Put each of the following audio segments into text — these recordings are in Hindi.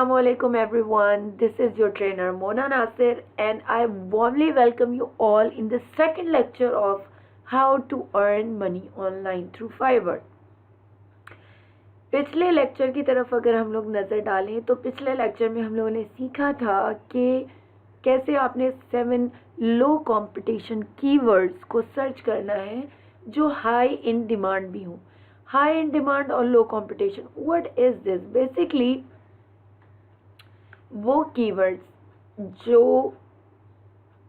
Assalamualaikum everyone. This is your trainer Mona Nasir and I warmly welcome you all in the second lecture of how to earn money online through Fiverr. पिछले लेक्चर की तरफ अगर हम लोग नज़र डालें तो पिछले लेक्चर में हम लोगों ने सीखा था कि कैसे आपने 7 लो कंपटीशन कीवर्ड्स को सर्च करना है जो हाई इन डिमांड भी हों. हाई इन डिमांड और low competition, what is this? Basically वो कीवर्ड्स जो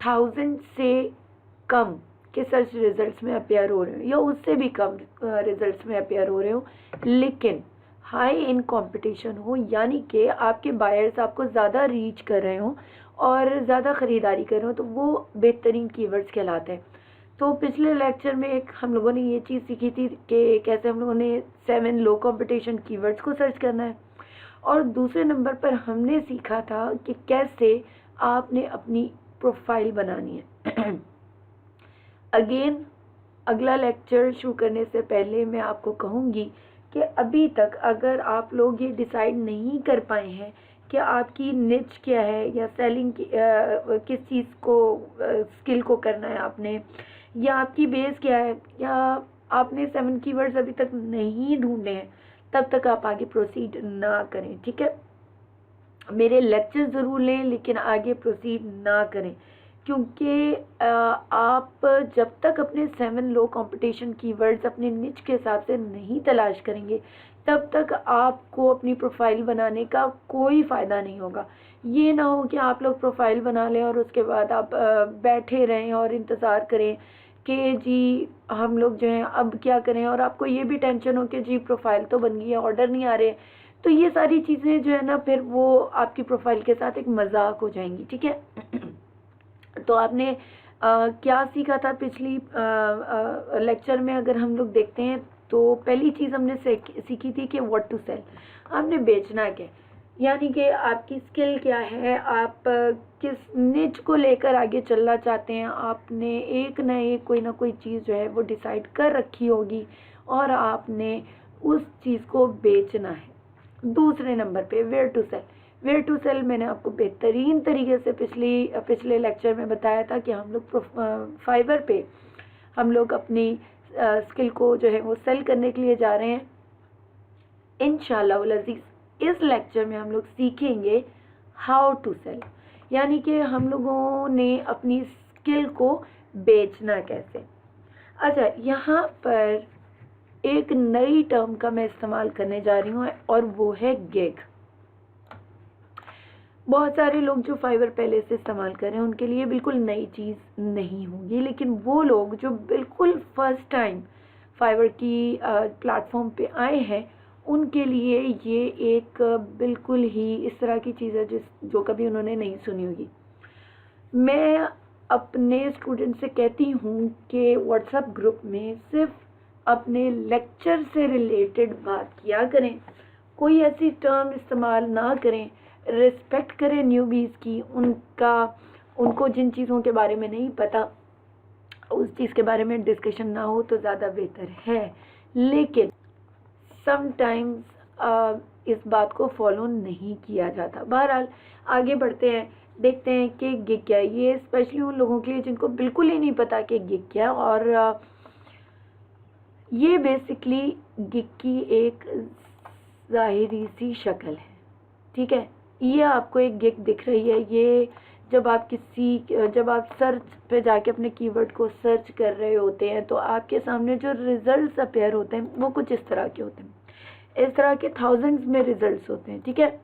1000 से कम के सर्च रिजल्ट्स में अपेयर हो रहे हो या उससे भी कम रिजल्ट्स में अपेयर हो रहे हो, लेकिन हाई इन कंपटीशन हो, यानी कि आपके बायर्स आपको ज़्यादा रीच कर रहे हो और ज़्यादा ख़रीदारी कर रहे हो, तो वो बेहतरीन कीवर्ड्स कहलाते हैं. तो पिछले लेक्चर में हम लोगों ने ये चीज़ सीखी थी कि कैसे हम लोगों ने 7 लो कंपटीशन कीवर्ड्स को सर्च करना है, और दूसरे नंबर पर हमने सीखा था कि कैसे आपने अपनी प्रोफाइल बनानी है. अगेन अगला लेक्चर शुरू करने से पहले मैं आपको कहूँगी कि अभी तक अगर आप लोग ये डिसाइड नहीं कर पाए हैं कि आपकी निच क्या है या सेलिंग किस चीज़ को स्किल को करना है आपने, या आपकी बेस क्या है, या आपने 7 कीवर्ड्स अभी तक नहीं ढूंढे हैं, तब तक आप आगे प्रोसीड ना करें. ठीक है, मेरे लेक्चर ज़रूर लें लेकिन आगे प्रोसीड ना करें, क्योंकि आप जब तक अपने 7 लो कंपटीशन कीवर्ड्स अपने निच के हिसाब से नहीं तलाश करेंगे तब तक आपको अपनी प्रोफाइल बनाने का कोई फ़ायदा नहीं होगा. ये ना हो कि आप लोग प्रोफाइल बना लें और उसके बाद आप बैठे रहें और इंतज़ार करें कि जी हम लोग जो हैं अब क्या करें, और आपको ये भी टेंशन हो कि जी प्रोफाइल तो बन गई है, ऑर्डर नहीं आ रहे. तो ये सारी चीज़ें जो है ना, फिर वो आपकी प्रोफाइल के साथ एक मजाक हो जाएंगी. ठीक है, तो आपने क्या सीखा था पिछली लेक्चर में? अगर हम लोग देखते हैं तो पहली चीज़ हमने सीखी थी कि व्हाट टू सेल. आपने बेचना क्या, यानी कि आपकी स्किल क्या है, आप किस निच को लेकर आगे चलना चाहते हैं. आपने एक ना एक कोई ना कोई चीज़ जो है वो डिसाइड कर रखी होगी और आपने उस चीज़ को बेचना है. दूसरे नंबर पे where to sell. Where to sell मैंने आपको बेहतरीन तरीके से पिछले लेक्चर में बताया था कि हम लोग फाइवर पे हम लोग अपनी स्किल को जो है वो सेल करने के लिए जा रहे हैं. इंशाअल्लाह अज़ीज़ इस लेक्चर में हम लोग सीखेंगे हाउ टू सेल, यानी कि हम लोगों ने अपनी स्किल को बेचना कैसे. अच्छा, यहाँ पर एक नई टर्म का मैं इस्तेमाल करने जा रही हूँ और वो है गिग. बहुत सारे लोग जो फाइवर पहले से इस्तेमाल कर रहे हैं उनके लिए बिल्कुल नई चीज़ नहीं होगी, लेकिन वो लोग जो बिल्कुल फर्स्ट टाइम फाइवर की प्लेटफॉर्म पे आए हैं उनके लिए ये एक बिल्कुल ही इस तरह की चीज़ है जो कभी उन्होंने नहीं सुनी होगी. मैं अपने स्टूडेंट से कहती हूँ कि व्हाट्सएप ग्रुप में सिर्फ अपने लेक्चर से रिलेटेड बात किया करें, कोई ऐसी टर्म इस्तेमाल ना करें. रिस्पेक्ट करें न्यूबीज़ की, उनको जिन चीज़ों के बारे में नहीं पता उस चीज़ के बारे में डिस्कशन ना हो तो ज़्यादा बेहतर है. लेकिन समटाइम्स इस बात को फॉलो नहीं किया जाता. बहरहाल आगे बढ़ते हैं, देखते हैं कि गिग क्या है. ये स्पेशली उन लोगों के लिए जिनको बिल्कुल ही नहीं पता कि गिग क्या है, और ये बेसिकली गिग की एक ज़ाहिरी सी शक्ल है. ठीक है, ये आपको एक गिग दिख रही है. ये जब आप सर्च पे जाके अपने कीवर्ड को सर्च कर रहे होते हैं तो आपके सामने जो रिजल्ट्स अपेयर होते हैं वो कुछ इस तरह के होते हैं. इस तरह के थाउजेंड्स में रिजल्ट्स होते हैं. ठीक है,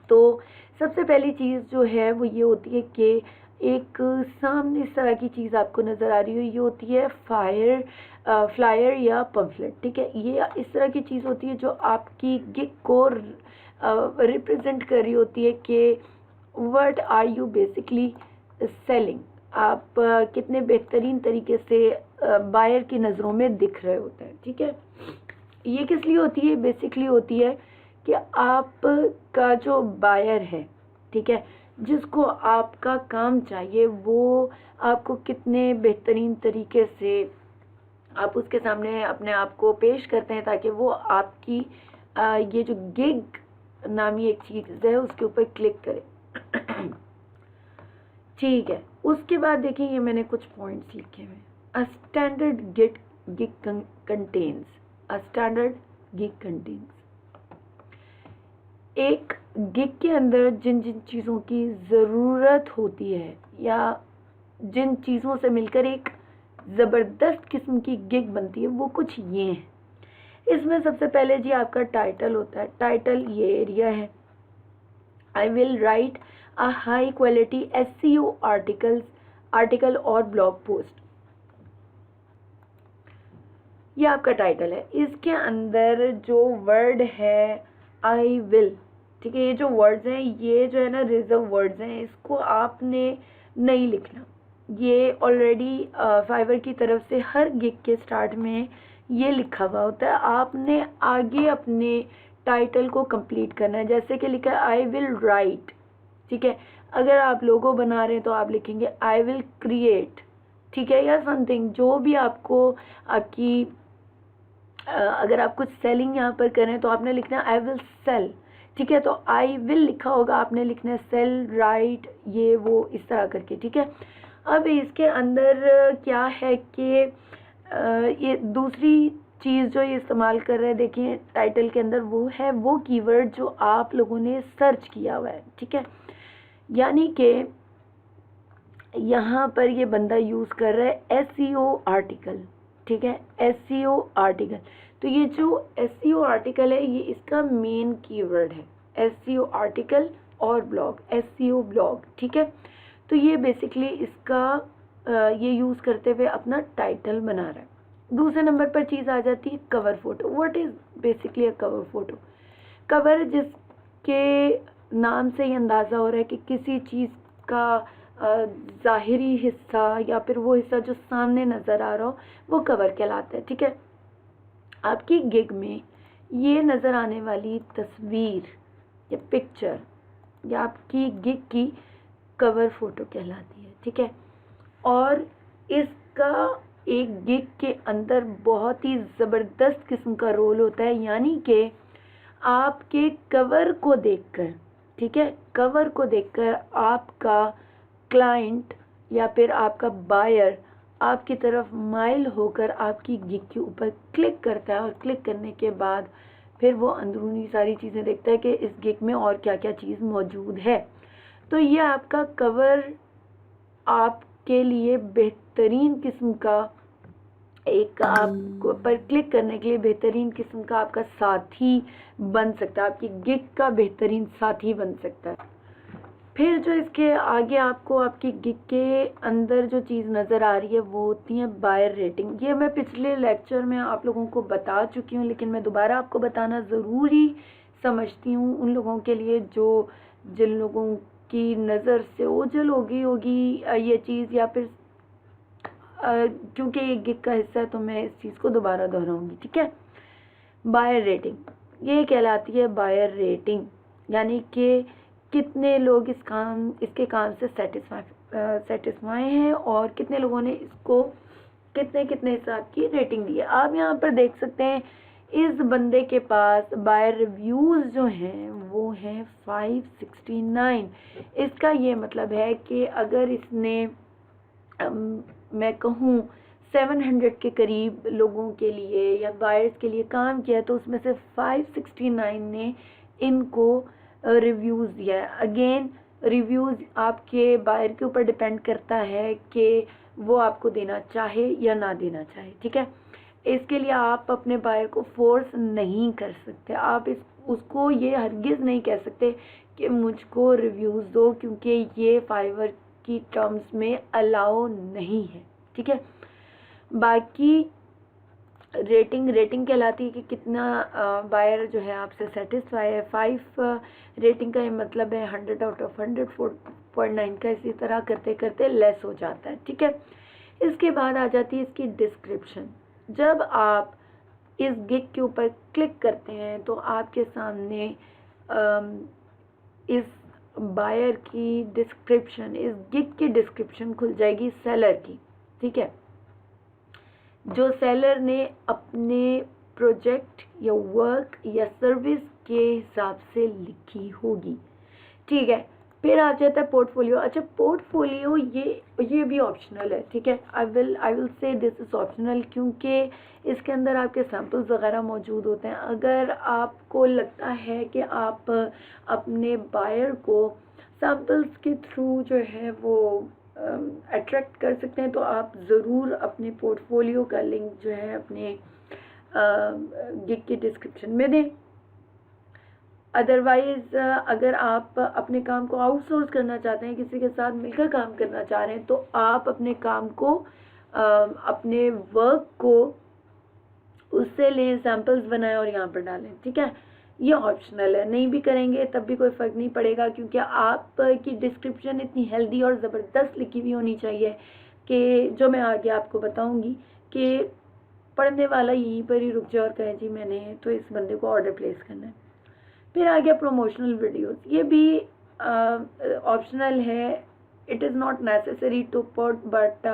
तो सबसे पहली चीज़ जो है वो ये होती है कि एक सामने इस तरह की चीज़ आपको नज़र आ रही हो, ये होती है फ्लायर या पम्फलेट. ठीक है, ये इस तरह की चीज़ होती है जो आपकी गिग को रिप्रेजेंट कर रही होती है कि what are you basically selling. आप कितने बेहतरीन तरीके से बायर की नज़रों में दिख रहे होते हैं. ठीक है, ये किस लिए होती है? बेसिकली होती है कि आपका जो बायर है, ठीक है, जिसको आपका काम चाहिए, वो आपको कितने बेहतरीन तरीके से आप उसके सामने अपने आप को पेश करते हैं ताकि वो आपकी ये जो गिग नामी एक चीज़ है, उसके ऊपर क्लिक करें। ठीक है, उसके बाद देखिए ये मैंने कुछ पॉइंट्स लिखे हुए। A standard gig contains, a standard gig contains, एक गिग के अंदर जिन जिन चीज़ों की ज़रूरत होती है या जिन चीज़ों से मिलकर एक ज़बरदस्त किस्म की गिग बनती है, वो कुछ ये हैं। इसमें सबसे पहले जी आपका टाइटल होता है। टाइटल ये एरिया है। I will right a high quality SEO article और ब्लॉग पोस्ट, ये आपका टाइटल है। इसके अंदर जो वर्ड है आई विल, ठीक है, ये जो वर्ड्स हैं ये जो है ना रिजर्व वर्ड्स हैं, इसको आपने नहीं लिखना। ये ऑलरेडी फाइवर की तरफ से हर गिग के स्टार्ट में ये लिखा हुआ होता है। आपने आगे अपने टाइटल को कंप्लीट करना है। जैसे कि लिखा है आई विल राइट, ठीक है, अगर आप लोगो बना रहे हैं तो आप लिखेंगे आई विल क्रिएट, ठीक है, या समथिंग जो भी आपको आपकी अगर आप कुछ सेलिंग यहाँ पर करें तो आपने लिखना है आई विल सेल, ठीक है। तो आई विल लिखा होगा, आपने लिखना है सेल, राइट, ये वो इस तरह करके, ठीक है। अब इसके अंदर क्या है कि ये दूसरी चीज़ जो ये इस्तेमाल कर रहे हैं, देखिए टाइटल के अंदर वो है वो कीवर्ड जो आप लोगों ने सर्च किया हुआ है, ठीक है। यानी कि यहाँ पर ये बंदा यूज़ कर रहा है SEO आर्टिकल, ठीक है, SEO आर्टिकल। तो ये जो SEO आर्टिकल है ये इसका मेन कीवर्ड है, SEO आर्टिकल और ब्लॉग, SEO ब्लॉग, ठीक है। तो ये बेसिकली इसका ये यूज़ करते हुए अपना टाइटल बना रहा है। दूसरे नंबर पर चीज़ आ जाती है cover photo. What is basically a cover photo? Cover जिसके नाम से ही अंदाज़ा हो रहा है कि किसी चीज़ का ज़ाहिरी हिस्सा या फिर वो हिस्सा जो सामने नज़र आ रहा हो वो कवर कहलाता है, ठीक है। आपकी गिग में ये नज़र आने वाली तस्वीर या पिक्चर या आपकी गिग की कवर फोटो कहलाती है, ठीक है। और इसका एक गिग के अंदर बहुत ही ज़बरदस्त किस्म का रोल होता है, यानी कि आपके कवर को देखकर, ठीक है, कवर को देखकर आपका क्लाइंट या फिर आपका बायर आपकी तरफ माइल होकर आपकी गिग के ऊपर क्लिक करता है और क्लिक करने के बाद फिर वो अंदरूनी सारी चीज़ें देखता है कि इस गिग में और क्या क्या चीज़ मौजूद है। तो ये आपका कवर आपके लिए बेहतरीन किस्म का एक आपको पर क्लिक करने के लिए बेहतरीन किस्म का आपका साथी बन सकता है, आपकी गिग का बेहतरीन साथी बन सकता है। फिर जो इसके आगे आपको आपकी गिग के अंदर जो चीज़ नज़र आ रही है वो होती है बायर रेटिंग। ये मैं पिछले लेक्चर में आप लोगों को बता चुकी हूँ, लेकिन मैं दोबारा आपको बताना ज़रूरी समझती हूँ उन लोगों के लिए जो जिन लोगों की नज़र से ओझल हो गई होगी ये चीज़, या फिर क्योंकि ये गिग का हिस्सा है तो मैं इस चीज़ को दोबारा दोहराऊंगी, ठीक है। बायर रेटिंग ये कहलाती है बायर रेटिंग, यानी कि कितने लोग इसके काम से सेटिस्फाई हैं और कितने लोगों ने इसको कितने कितने हिसाब की रेटिंग दी है। आप यहाँ पर देख सकते हैं इस बंदे के पास बायर रिव्यूज़ जो हैं वो हैं 569। इसका ये मतलब है कि अगर इसने मैं कहूँ 700 के करीब लोगों के लिए या बायर्स के लिए काम किया तो उसमें से 569 ने इनको रिव्यूज़ दिया है। अगेन रिव्यूज़ आपके बायर के ऊपर डिपेंड करता है कि वो आपको देना चाहे या ना देना चाहे, ठीक है। इसके लिए आप अपने बायर को फोर्स नहीं कर सकते। आप उसको ये हरगिज़ नहीं कह सकते कि मुझको रिव्यूज़ दो, क्योंकि ये फाइवर की टर्म्स में अलाउ नहीं है, ठीक है। बाकी रेटिंग कहलाती है कि कितना बायर जो है आपसे सेटिस्फाई है। 5 रेटिंग का ये मतलब है 100 आउट ऑफ 100, 4.9 का इसी तरह करते करते लेस हो जाता है, ठीक है। इसके बाद आ जाती है इसकी डिस्क्रिप्शन। जब आप इस गिग के ऊपर क्लिक करते हैं तो आपके सामने इस बायर की डिस्क्रिप्शन, इस गिग की डिस्क्रिप्शन खुल जाएगी सेलर की, ठीक है। जो सेलर ने अपने प्रोजेक्ट या वर्क या सर्विस के हिसाब से लिखी होगी, ठीक है। फिर आ जाता है पोर्टफोलियो। अच्छा, पोर्टफोलियो ये भी ऑप्शनल है, ठीक है। I will say this is optional, क्योंकि इसके अंदर आपके सैम्पल्स वगैरह मौजूद होते हैं। अगर आपको लगता है कि आप अपने बायर को सैम्पल्स के थ्रू जो है वो अट्रैक्ट कर सकते हैं, तो आप ज़रूर अपने पोर्टफोलियो का लिंक जो है अपने गिग के डिस्क्रिप्शन में दें। अदरवाइज़ अगर आप अपने काम को आउटसोर्स करना चाहते हैं, किसी के साथ मिलकर काम करना चाह रहे हैं, तो आप अपने काम को अपने वर्क को उससे लें, सैम्पल्स बनाएं और यहाँ पर डालें, ठीक है। ये ऑप्शनल है, नहीं भी करेंगे तब भी कोई फ़र्क नहीं पड़ेगा, क्योंकि आपकी डिस्क्रिप्शन इतनी हेल्दी और ज़बरदस्त लिखी हुई होनी चाहिए कि जो मैं आगे आपको बताऊँगी कि पढ़ने वाला यहीं पर ही रुक जाए और कहे जी मैंने तो इस बंदे को ऑर्डर प्लेस करना है। फिर आ गया प्रमोशनल वीडियोस, ये भी ऑप्शनल है, it is not necessary to put, but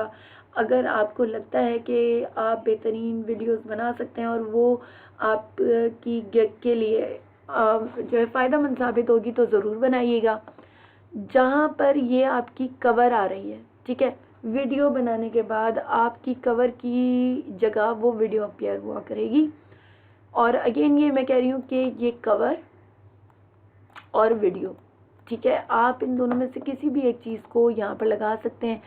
अगर आपको लगता है कि आप बेहतरीन वीडियोस बना सकते हैं और वो आपकी गिग के लिए जो है फ़ायदेमंद साबित होगी, तो ज़रूर बनाइएगा। जहाँ पर ये आपकी कवर आ रही है, ठीक है, वीडियो बनाने के बाद आपकी कवर की जगह वो वीडियो अपीयर हुआ करेगी। और अगेन ये मैं कह रही हूँ कि ये कवर और वीडियो, ठीक है, आप इन दोनों में से किसी भी एक चीज़ को यहाँ पर लगा सकते हैं।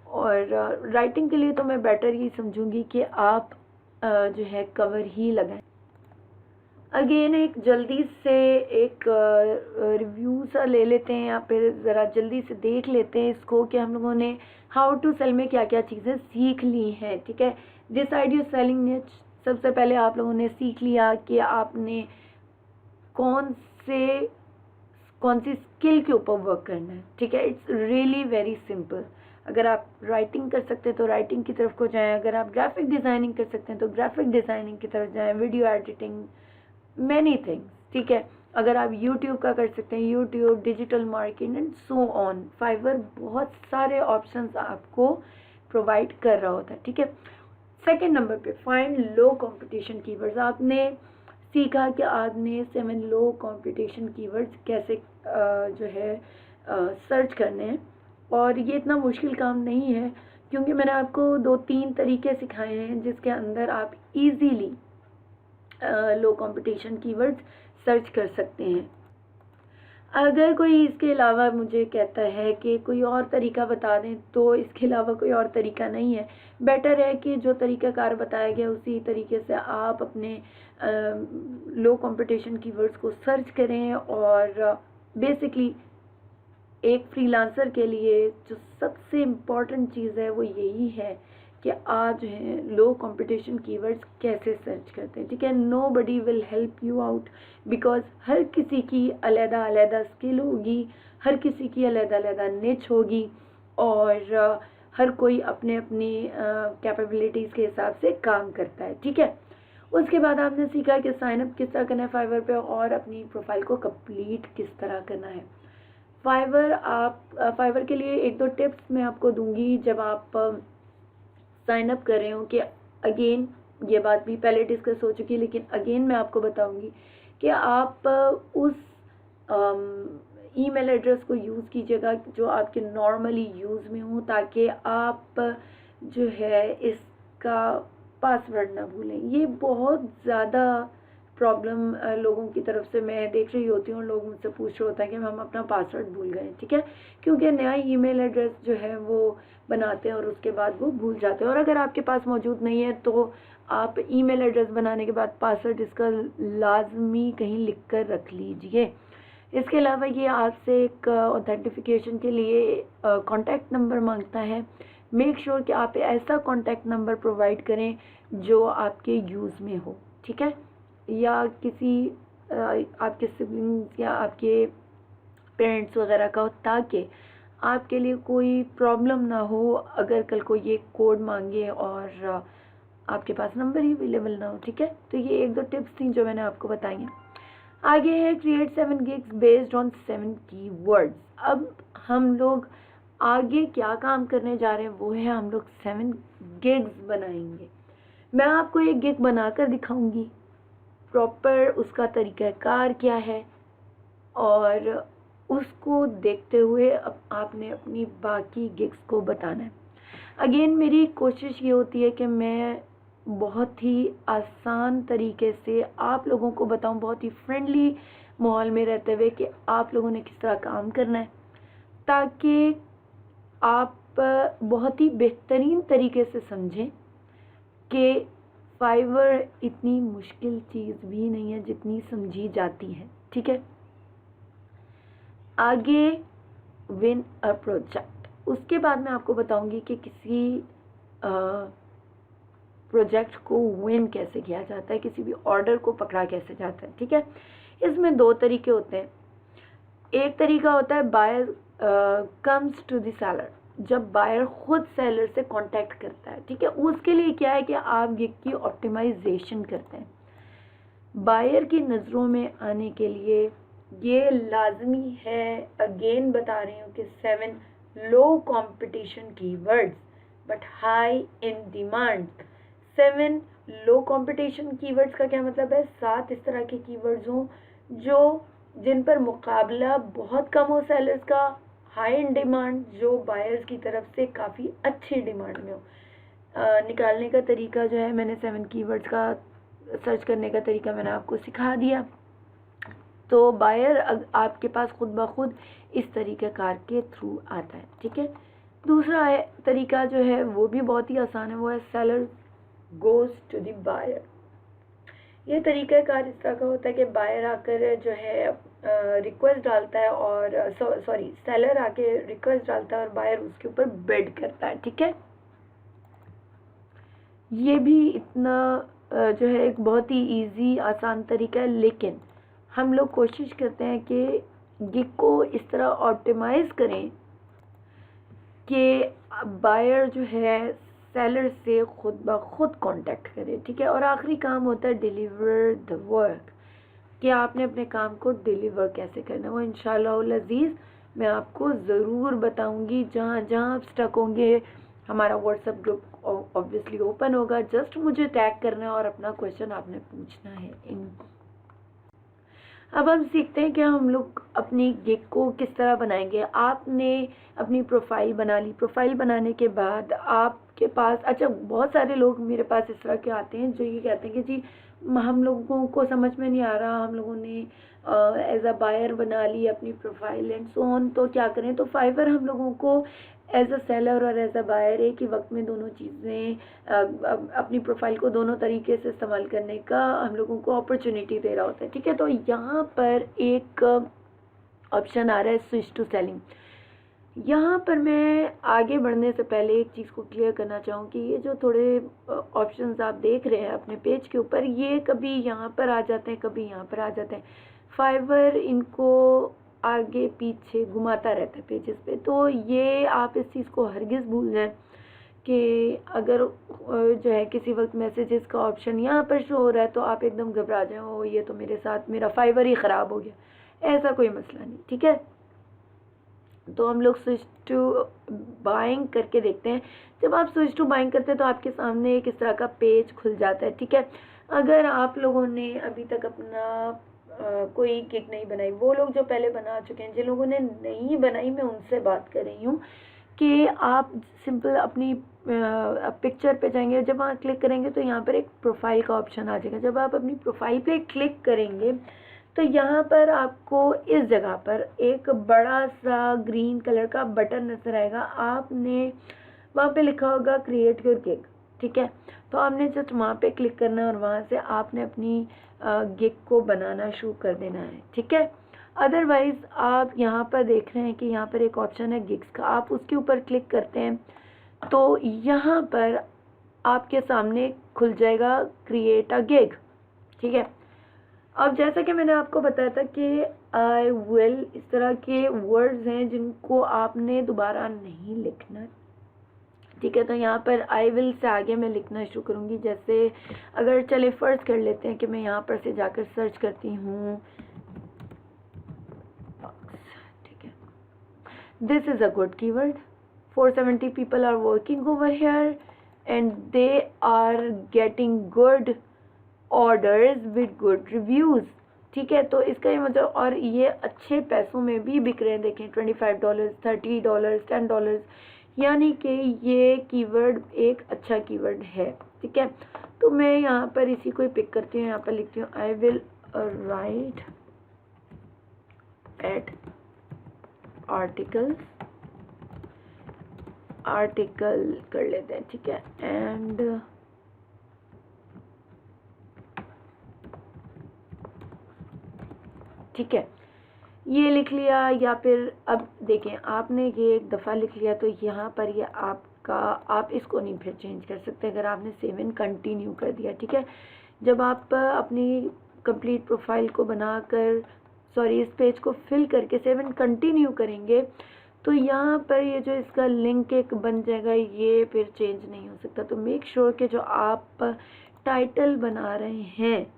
और राइटिंग के लिए तो मैं बेटर ये समझूंगी कि आप जो है कवर ही लगाएं। अगेन एक जल्दी से एक रिव्यू सा ले लेते हैं, या फिर ज़रा जल्दी से देख लेते हैं इसको कि हम लोगों ने हाउ टू सेल में क्या क्या चीज़ें सीख ली हैं, ठीक है। डिसाइड योर सेलिंग निच, सबसे पहले आप लोगों ने सीख लिया कि आपने कौन सी स्किल के ऊपर वर्क करना है, ठीक है। It's really very simple. अगर आप राइटिंग कर सकते हैं तो राइटिंग की तरफ को जाएं, अगर आप ग्राफिक डिज़ाइनिंग कर सकते हैं तो ग्राफिक डिज़ाइनिंग की तरफ जाएं, वीडियो एडिटिंग, मैनी थिंग्स, ठीक है। अगर आप यूट्यूब का कर सकते हैं, YouTube, digital marketing and so on. Fiverr बहुत सारे ऑप्शंस आपको प्रोवाइड कर रहा होता है, ठीक है। सेकेंड नंबर पे फाइंड लो कंपटीशन कीवर्ड्स। आपने सीखा कि आपने 7 लो कंपटीशन कीवर्ड्स कैसे जो है सर्च करने हैं, और ये इतना मुश्किल काम नहीं है, क्योंकि मैंने आपको 2-3 तरीके सिखाए हैं जिसके अंदर आप इजीली लो कंपटीशन कीवर्ड्स सर्च कर सकते हैं। अगर कोई इसके अलावा मुझे कहता है कि कोई और तरीका बता दें, तो इसके अलावा कोई और तरीका नहीं है। बेटर है कि जो तरीक़ाकार बताया गया उसी तरीके से आप अपने लो कंपटीशन कीवर्ड्स को सर्च करें। और बेसिकली एक फ्रीलांसर के लिए जो सबसे इम्पॉर्टेंट चीज़ है वो यही है कि आप जो है लो कंपटीशन कीवर्ड्स कैसे सर्च करते हैं, ठीक है। Nobody will help you out, because हर किसी की अलग अलग स्किल होगी, हर किसी की अलग अलग निच होगी, और हर कोई अपने अपनी कैपेबिलिटीज़ के हिसाब से काम करता है, ठीक है। उसके बाद आपने सीखा कि साइनअप किस तरह करना है फाइवर पे, और अपनी प्रोफाइल को कंप्लीट किस तरह करना है। फाइवर के लिए 1-2 टिप्स मैं आपको दूंगी जब आप साइन अप कर रहे हो, कि अगेन ये बात भी पहले डिस्कस हो चुकी है, लेकिन अगेन मैं आपको बताऊंगी कि आप उस ईमेल एड्रेस को यूज़ कीजिएगा जो आपके नॉर्मली यूज़ में हो, ताकि आप जो है इसका पासवर्ड ना भूलें। ये बहुत ज़्यादा प्रॉब्लम लोगों की तरफ से मैं देख रही होती हूँ, लोग मुझसे पूछ रहे होते हैं कि हम अपना पासवर्ड भूल गए, ठीक है, क्योंकि नया ईमेल एड्रेस जो है वो बनाते हैं और उसके बाद वो भूल जाते हैं। और अगर आपके पास मौजूद नहीं है तो आप ईमेल एड्रेस बनाने के बाद पासवर्ड इसका लाजमी कहीं लिख कर रख लीजिए। इसके अलावा ये आपसे एक ऑथेंटिफिकेशन के लिए कॉन्टैक्ट नंबर मांगता है। मेक श्योर कि आप ऐसा कॉन्टैक्ट नंबर प्रोवाइड करें जो आपके यूज़ में हो, ठीक है, या किसी आपके सिबलिंग्स या आपके पेरेंट्स वगैरह का हो, ताकि आपके लिए कोई प्रॉब्लम ना हो अगर कल को ये कोड मांगे और आपके पास नंबर ही अवेलेबल ना हो, ठीक है। तो ये 1-2 टिप्स थी जो मैंने आपको बताई हैं। आगे है create 7 gigs based on 7 keywords. अब हम लोग आगे क्या काम करने जा रहे हैं वो है हम लोग 7 गिग्स बनाएंगे। मैं आपको एक गिग बनाकर दिखाऊंगी, प्रॉपर उसका तरीक़ाकार क्या है, और उसको देखते हुए अब आपने अपनी बाकी गिग्स को बताना है। अगेन मेरी कोशिश ये होती है कि मैं बहुत ही आसान तरीके से आप लोगों को बताऊं, बहुत ही फ्रेंडली माहौल में रहते हुए कि आप लोगों ने किस तरह काम करना है, ताकि आप बहुत ही बेहतरीन तरीके से समझें कि फाइवर इतनी मुश्किल चीज़ भी नहीं है जितनी समझी जाती है। ठीक है, आगे विन अ प्रोजेक्ट, उसके बाद मैं आपको बताऊंगी कि किसी प्रोजेक्ट को विन कैसे किया जाता है, किसी भी ऑर्डर को पकड़ा कैसे जाता है। ठीक है, इसमें दो तरीके होते हैं। एक तरीका होता है buyer comes to the seller, जब बायर खुद सेलर से कांटेक्ट करता है। ठीक है, उसके लिए क्या है कि आप गिग की ऑप्टिमाइजेशन करते हैं। बायर की नज़रों में आने के लिए ये लाजमी है, अगेन बता रही हूँ कि 7 low competition keywords but high in demand. 7 low competition keywords का क्या मतलब है? 7 इस तरह के कीवर्ड्स हों जिन पर मुकाबला बहुत कम हो सेलर्स का, हाई इन डिमांड, जो बायर्स की तरफ से काफ़ी अच्छी डिमांड में हो। निकालने का तरीका जो है, मैंने 7 कीवर्ड्स का सर्च करने का तरीका मैंने आपको सिखा दिया। तो बायर आपके पास खुद ब खुद इस तरीक़ाकार के थ्रू आता है। ठीक है, दूसरा तरीका जो है वो भी बहुत ही आसान है, वो है seller goes to the buyer. ये तरीक़ाकार इस तरह का होता है कि बायर आकर जो है रिक्वेस्ट डालता है, और सेलर आके रिक्वेस्ट डालता है और बायर उसके ऊपर बिड करता है। ठीक है, ये भी इतना जो है एक बहुत ही इजी आसान तरीका है, लेकिन हम लोग कोशिश करते हैं कि गिग को इस तरह ऑप्टिमाइज़ करें कि बायर जो है सेलर से खुद ब खुद कांटेक्ट करे। ठीक है, और आखिरी काम होता है डिलीवर द वर्क, कि आपने अपने काम को डिलीवर कैसे करना है। वो इंशाअल्लाह अज़ीज़ मैं आपको ज़रूर बताऊंगी। जहाँ जहाँ आप स्टक होंगे, हमारा व्हाट्सएप ग्रुप ऑब्वियसली ओपन होगा, जस्ट मुझे टैग करना है और अपना क्वेश्चन आपने पूछना है। अब हम सीखते हैं कि हम लोग अपनी गिग को किस तरह बनाएंगे। आपने अपनी प्रोफाइल बना ली, प्रोफाइल बनाने के बाद आपके पास, अच्छा बहुत सारे लोग मेरे पास इस तरह के आते हैं जो ये कहते हैं कि जी हम लोगों को समझ में नहीं आ रहा, हम लोगों ने एज अ बायर बना ली अपनी प्रोफाइल एंड सो ऑन, तो क्या करें। तो फाइवर हम लोगों को एज अ सेलर और एज अ बायर एक ही वक्त में दोनों चीज़ें, अपनी प्रोफाइल को दोनों तरीके से इस्तेमाल करने का हम लोगों को अपॉर्चुनिटी दे रहा होता है। ठीक है, तो यहाँ पर एक ऑप्शन आ रहा है स्विच टू सेलिंग। यहाँ पर मैं आगे बढ़ने से पहले एक चीज़ को क्लियर करना चाहूँ कि ये जो थोड़े ऑप्शंस आप देख रहे हैं अपने पेज के ऊपर, ये कभी यहाँ पर आ जाते हैं, कभी यहाँ पर आ जाते हैं। फाइवर इनको आगे पीछे घुमाता रहता है पेजेस पे, तो ये आप इस चीज़ को हरगिज़ भूल जाएं कि अगर जो है किसी वक्त मैसेजेस का ऑप्शन यहाँ पर शो हो रहा है तो आप एकदम घबरा जाएं, ओ ये तो मेरे साथ मेरा फाइवर ही ख़राब हो गया। ऐसा कोई मसला नहीं। ठीक है, तो हम लोग स्विच टू बाइंग करके देखते हैं। जब आप स्विच टू बाइंग करते हैं तो आपके सामने एक इस तरह का पेज खुल जाता है। ठीक है, अगर आप लोगों ने अभी तक अपना कोई गिग नहीं बनाई, वो लोग जो पहले बना चुके हैं, जिन लोगों ने नहीं बनाई मैं उनसे बात कर रही हूँ कि आप सिंपल अपनी पिक्चर पे जाएंगे, जब वहाँ क्लिक करेंगे तो यहाँ पर एक प्रोफाइल का ऑप्शन आ जाएगा। जब आप अपनी प्रोफाइल पे क्लिक करेंगे तो यहाँ पर आपको इस जगह पर एक बड़ा सा ग्रीन कलर का बटन नज़र आएगा। आपने वहाँ पे लिखा होगा क्रिएट योर गिग। ठीक है, तो आपने जस्ट वहाँ पे क्लिक करना है और वहाँ से आपने अपनी गिग को बनाना शुरू कर देना है। ठीक है, अदरवाइज़ आप यहाँ पर देख रहे हैं कि यहाँ पर एक ऑप्शन है गिग्स का, आप उसके ऊपर क्लिक करते हैं तो यहाँ पर आपके सामने खुल जाएगा क्रिएट अ गिग। ठीक है, अब जैसा कि मैंने आपको बताया था कि आई विल, इस तरह के वर्ड्स हैं जिनको आपने दोबारा नहीं लिखना। ठीक है, तो यहाँ पर आई विल से आगे मैं लिखना शुरू करूँगी। जैसे अगर चले फ़र्ज़ कर लेते हैं कि मैं यहाँ पर से जाकर सर्च करती हूँ, ठीक है, this is a good keyword, 470 people are working over here and they are getting good orders with good reviews, ठीक है। तो इसका ये मतलब, और ये अच्छे पैसों में भी बिक रहे हैं, देखें $25, $30, $10, यानी कि ये कीवर्ड एक अच्छा कीवर्ड है, ठीक है। तो मैं यहाँ पर इसी को ही पिक करती हूँ, यहाँ पर लिखती हूँ I will write at article कर लेते हैं, ठीक है। एंड ठीक है, ये लिख लिया। या फिर अब देखें, आपने ये एक दफ़ा लिख लिया तो यहाँ पर ये आपका, आप इसको नहीं फिर चेंज कर सकते अगर आपने सेव एंड कंटिन्यू कर दिया, ठीक है। जब आप अपनी कंप्लीट प्रोफाइल को बनाकर, सॉरी, इस पेज को फिल करके सेव एंड कंटिन्यू करेंगे तो यहाँ पर ये जो इसका लिंक एक बन जाएगा, ये फिर चेंज नहीं हो सकता। तो मेक श्योर कि जो आप टाइटल बना रहे हैं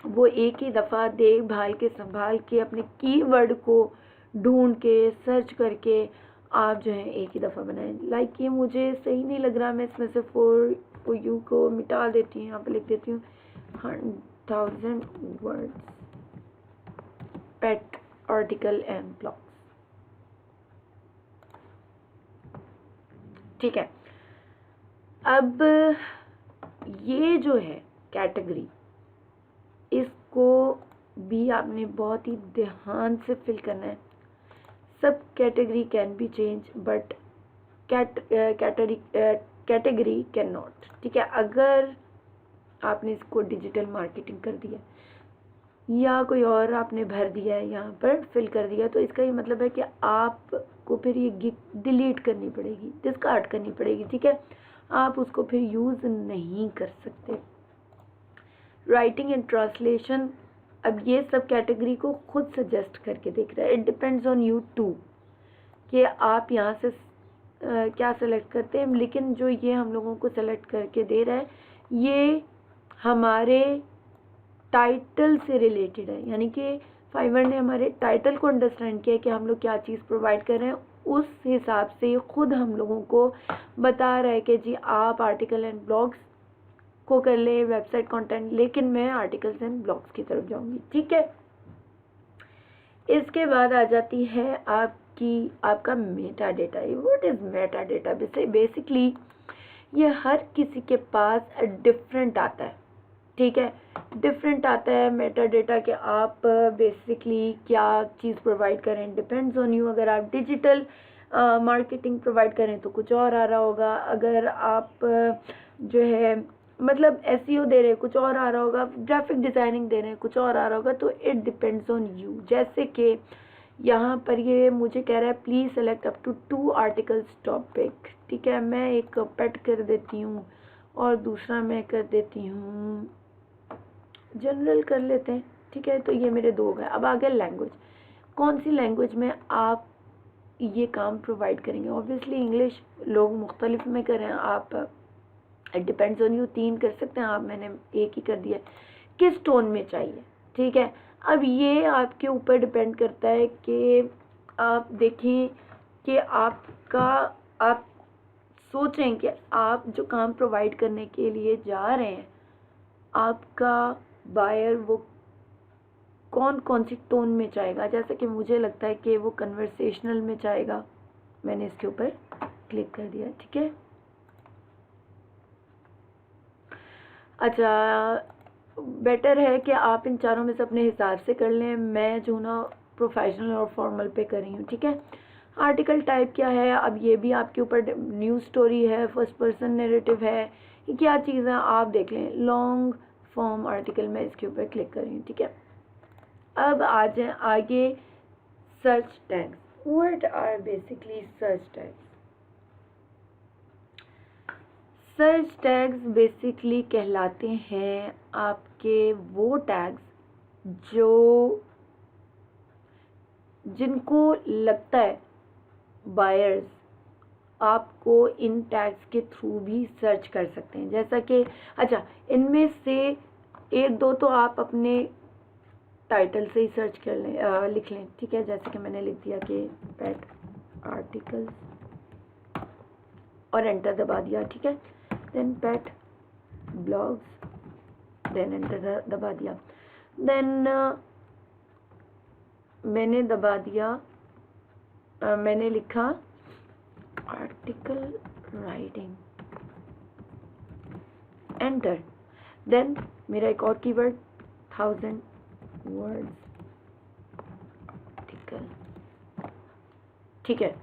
वो एक ही दफ़ा देख भाल के, संभाल के, अपने कीवर्ड को ढूंढ के, सर्च करके आप जो है एक ही दफ़ा बनाएं। लाइक ये मुझे सही नहीं लग रहा, मैं इसमें से फॉर यू को मिटा देती हूँ, यहाँ पे लिख देती हूँ 1000 words pet article and blogs, ठीक है। अब ये जो है कैटेगरी, इसको भी आपने बहुत ही ध्यान से फिल करना है। सब category can be change but category can not, ठीक है। अगर आपने इसको डिजिटल मार्केटिंग कर दिया या कोई और आपने भर दिया है, यहाँ पर फिल कर दिया, तो इसका ये मतलब है कि आपको फिर ये डिलीट करनी पड़ेगी, डिस्कार्ड करनी पड़ेगी, ठीक है। आप उसको फिर यूज़ नहीं कर सकते। राइटिंग एंड ट्रांसलेशन, अब ये सब कैटेगरी को खुद सजेस्ट करके देख रहा है। It depends on you too कि आप यहाँ से क्या सेलेक्ट करते हैं, लेकिन जो ये हम लोगों को सेलेक्ट करके दे रहा है ये हमारे टाइटल से रिलेटेड है, यानी कि फाइवर ने हमारे टाइटल को अंडरस्टैंड किया कि हम लोग क्या चीज़ प्रोवाइड कर रहे हैं, उस हिसाब से खुद हम लोगों को बता रहा है कि जी आप आर्टिकल एंड ब्लॉग्स को कर ले, वेबसाइट कंटेंट, लेकिन मैं आर्टिकल्स एंड ब्लॉग्स की तरफ जाऊंगी, ठीक है। इसके बाद आ जाती है आपका Meta data. What is Meta data? Basically ये हर किसी के पास डिफरेंट आता है, ठीक है, डिफरेंट आता है मेटा डेटा के आप बेसिकली क्या चीज़ प्रोवाइड करें, डिपेंड्स ऑन यू। अगर आप डिजिटल मार्केटिंग प्रोवाइड करें तो कुछ और आ रहा होगा, अगर आप जो है मतलब एसईओ दे रहे हैं कुछ और आ रहा होगा, ग्राफिक डिज़ाइनिंग दे रहे हैं कुछ और आ रहा होगा। तो इट डिपेंड्स ऑन यू। जैसे कि यहाँ पर ये मुझे कह रहा है please select up to 2 articles topic, ठीक है। मैं एक पेट कर देती हूँ और दूसरा मैं कर देती हूँ जनरल कर लेते हैं, ठीक है। तो ये मेरे 2 गए। अब आगे लैंग्वेज, कौन सी लैंग्वेज में आप ये काम प्रोवाइड करेंगे? ऑब्वियसली इंग्लिश, लोग मुख्तलिफ में करें, आप इट डिपेंड्स ऑन यू 3 कर सकते हैं आप, मैंने 1 ही कर दिया। किस टोन में चाहिए, ठीक है। अब ये आपके ऊपर डिपेंड करता है कि आप देखें कि आप सोचें कि आप जो काम प्रोवाइड करने के लिए जा रहे हैं, आपका बायर वो कौन कौन सी टोन में चाहेगा। जैसे कि मुझे लगता है कि वो कन्वर्सेशनल में चाहेगा, मैंने इसके ऊपर क्लिक कर दिया, ठीक है। अच्छा, बेटर है कि आप इन चारों में से अपने हिसाब से कर लें। मैं जो ना प्रोफेशनल और फॉर्मल पे कर रही हूँ, ठीक है। आर्टिकल टाइप क्या है, अब ये भी आपके ऊपर, न्यूज़ स्टोरी है, फर्स्ट पर्सन नैरेटिव है, ये क्या चीज़ है आप देख लें। लॉन्ग फॉर्म आर्टिकल, मैं इसके ऊपर क्लिक कर रही हूँ, ठीक है। अब आ जाए आगे search tags. What are basically search tags? Search tags basically कहलाते हैं आपके वो टैग्स जिनको लगता है बायर्स आपको इन टैग्स के थ्रू भी सर्च कर सकते हैं। जैसा कि अच्छा, इनमें से 1-2 तो आप अपने टाइटल से ही सर्च कर लें, लिख लें, ठीक है। जैसे कि मैंने लिख दिया कि पेट आर्टिकल्स और एंटर दबा दिया, ठीक है। देन पेट ब्लॉग्स देन एंटर दबा दिया। देन मैंने दबा दिया, मैंने लिखा आर्टिकल राइटिंग, एंटर। देन मेरा एक और कीवर्ड 1000 वर्ड्स आर्टिकल, ठीक है।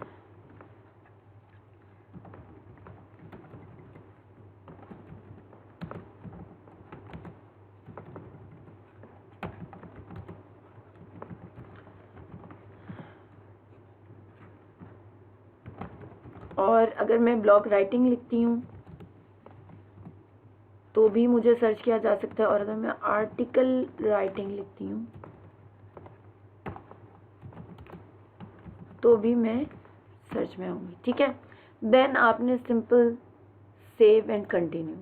और अगर मैं ब्लॉग राइटिंग लिखती हूँ तो भी मुझे सर्च किया जा सकता है, और अगर मैं आर्टिकल राइटिंग लिखती हूँ तो भी मैं सर्च में आऊँगी, ठीक है। देन आपने सिंपल सेव एंड कंटिन्यू,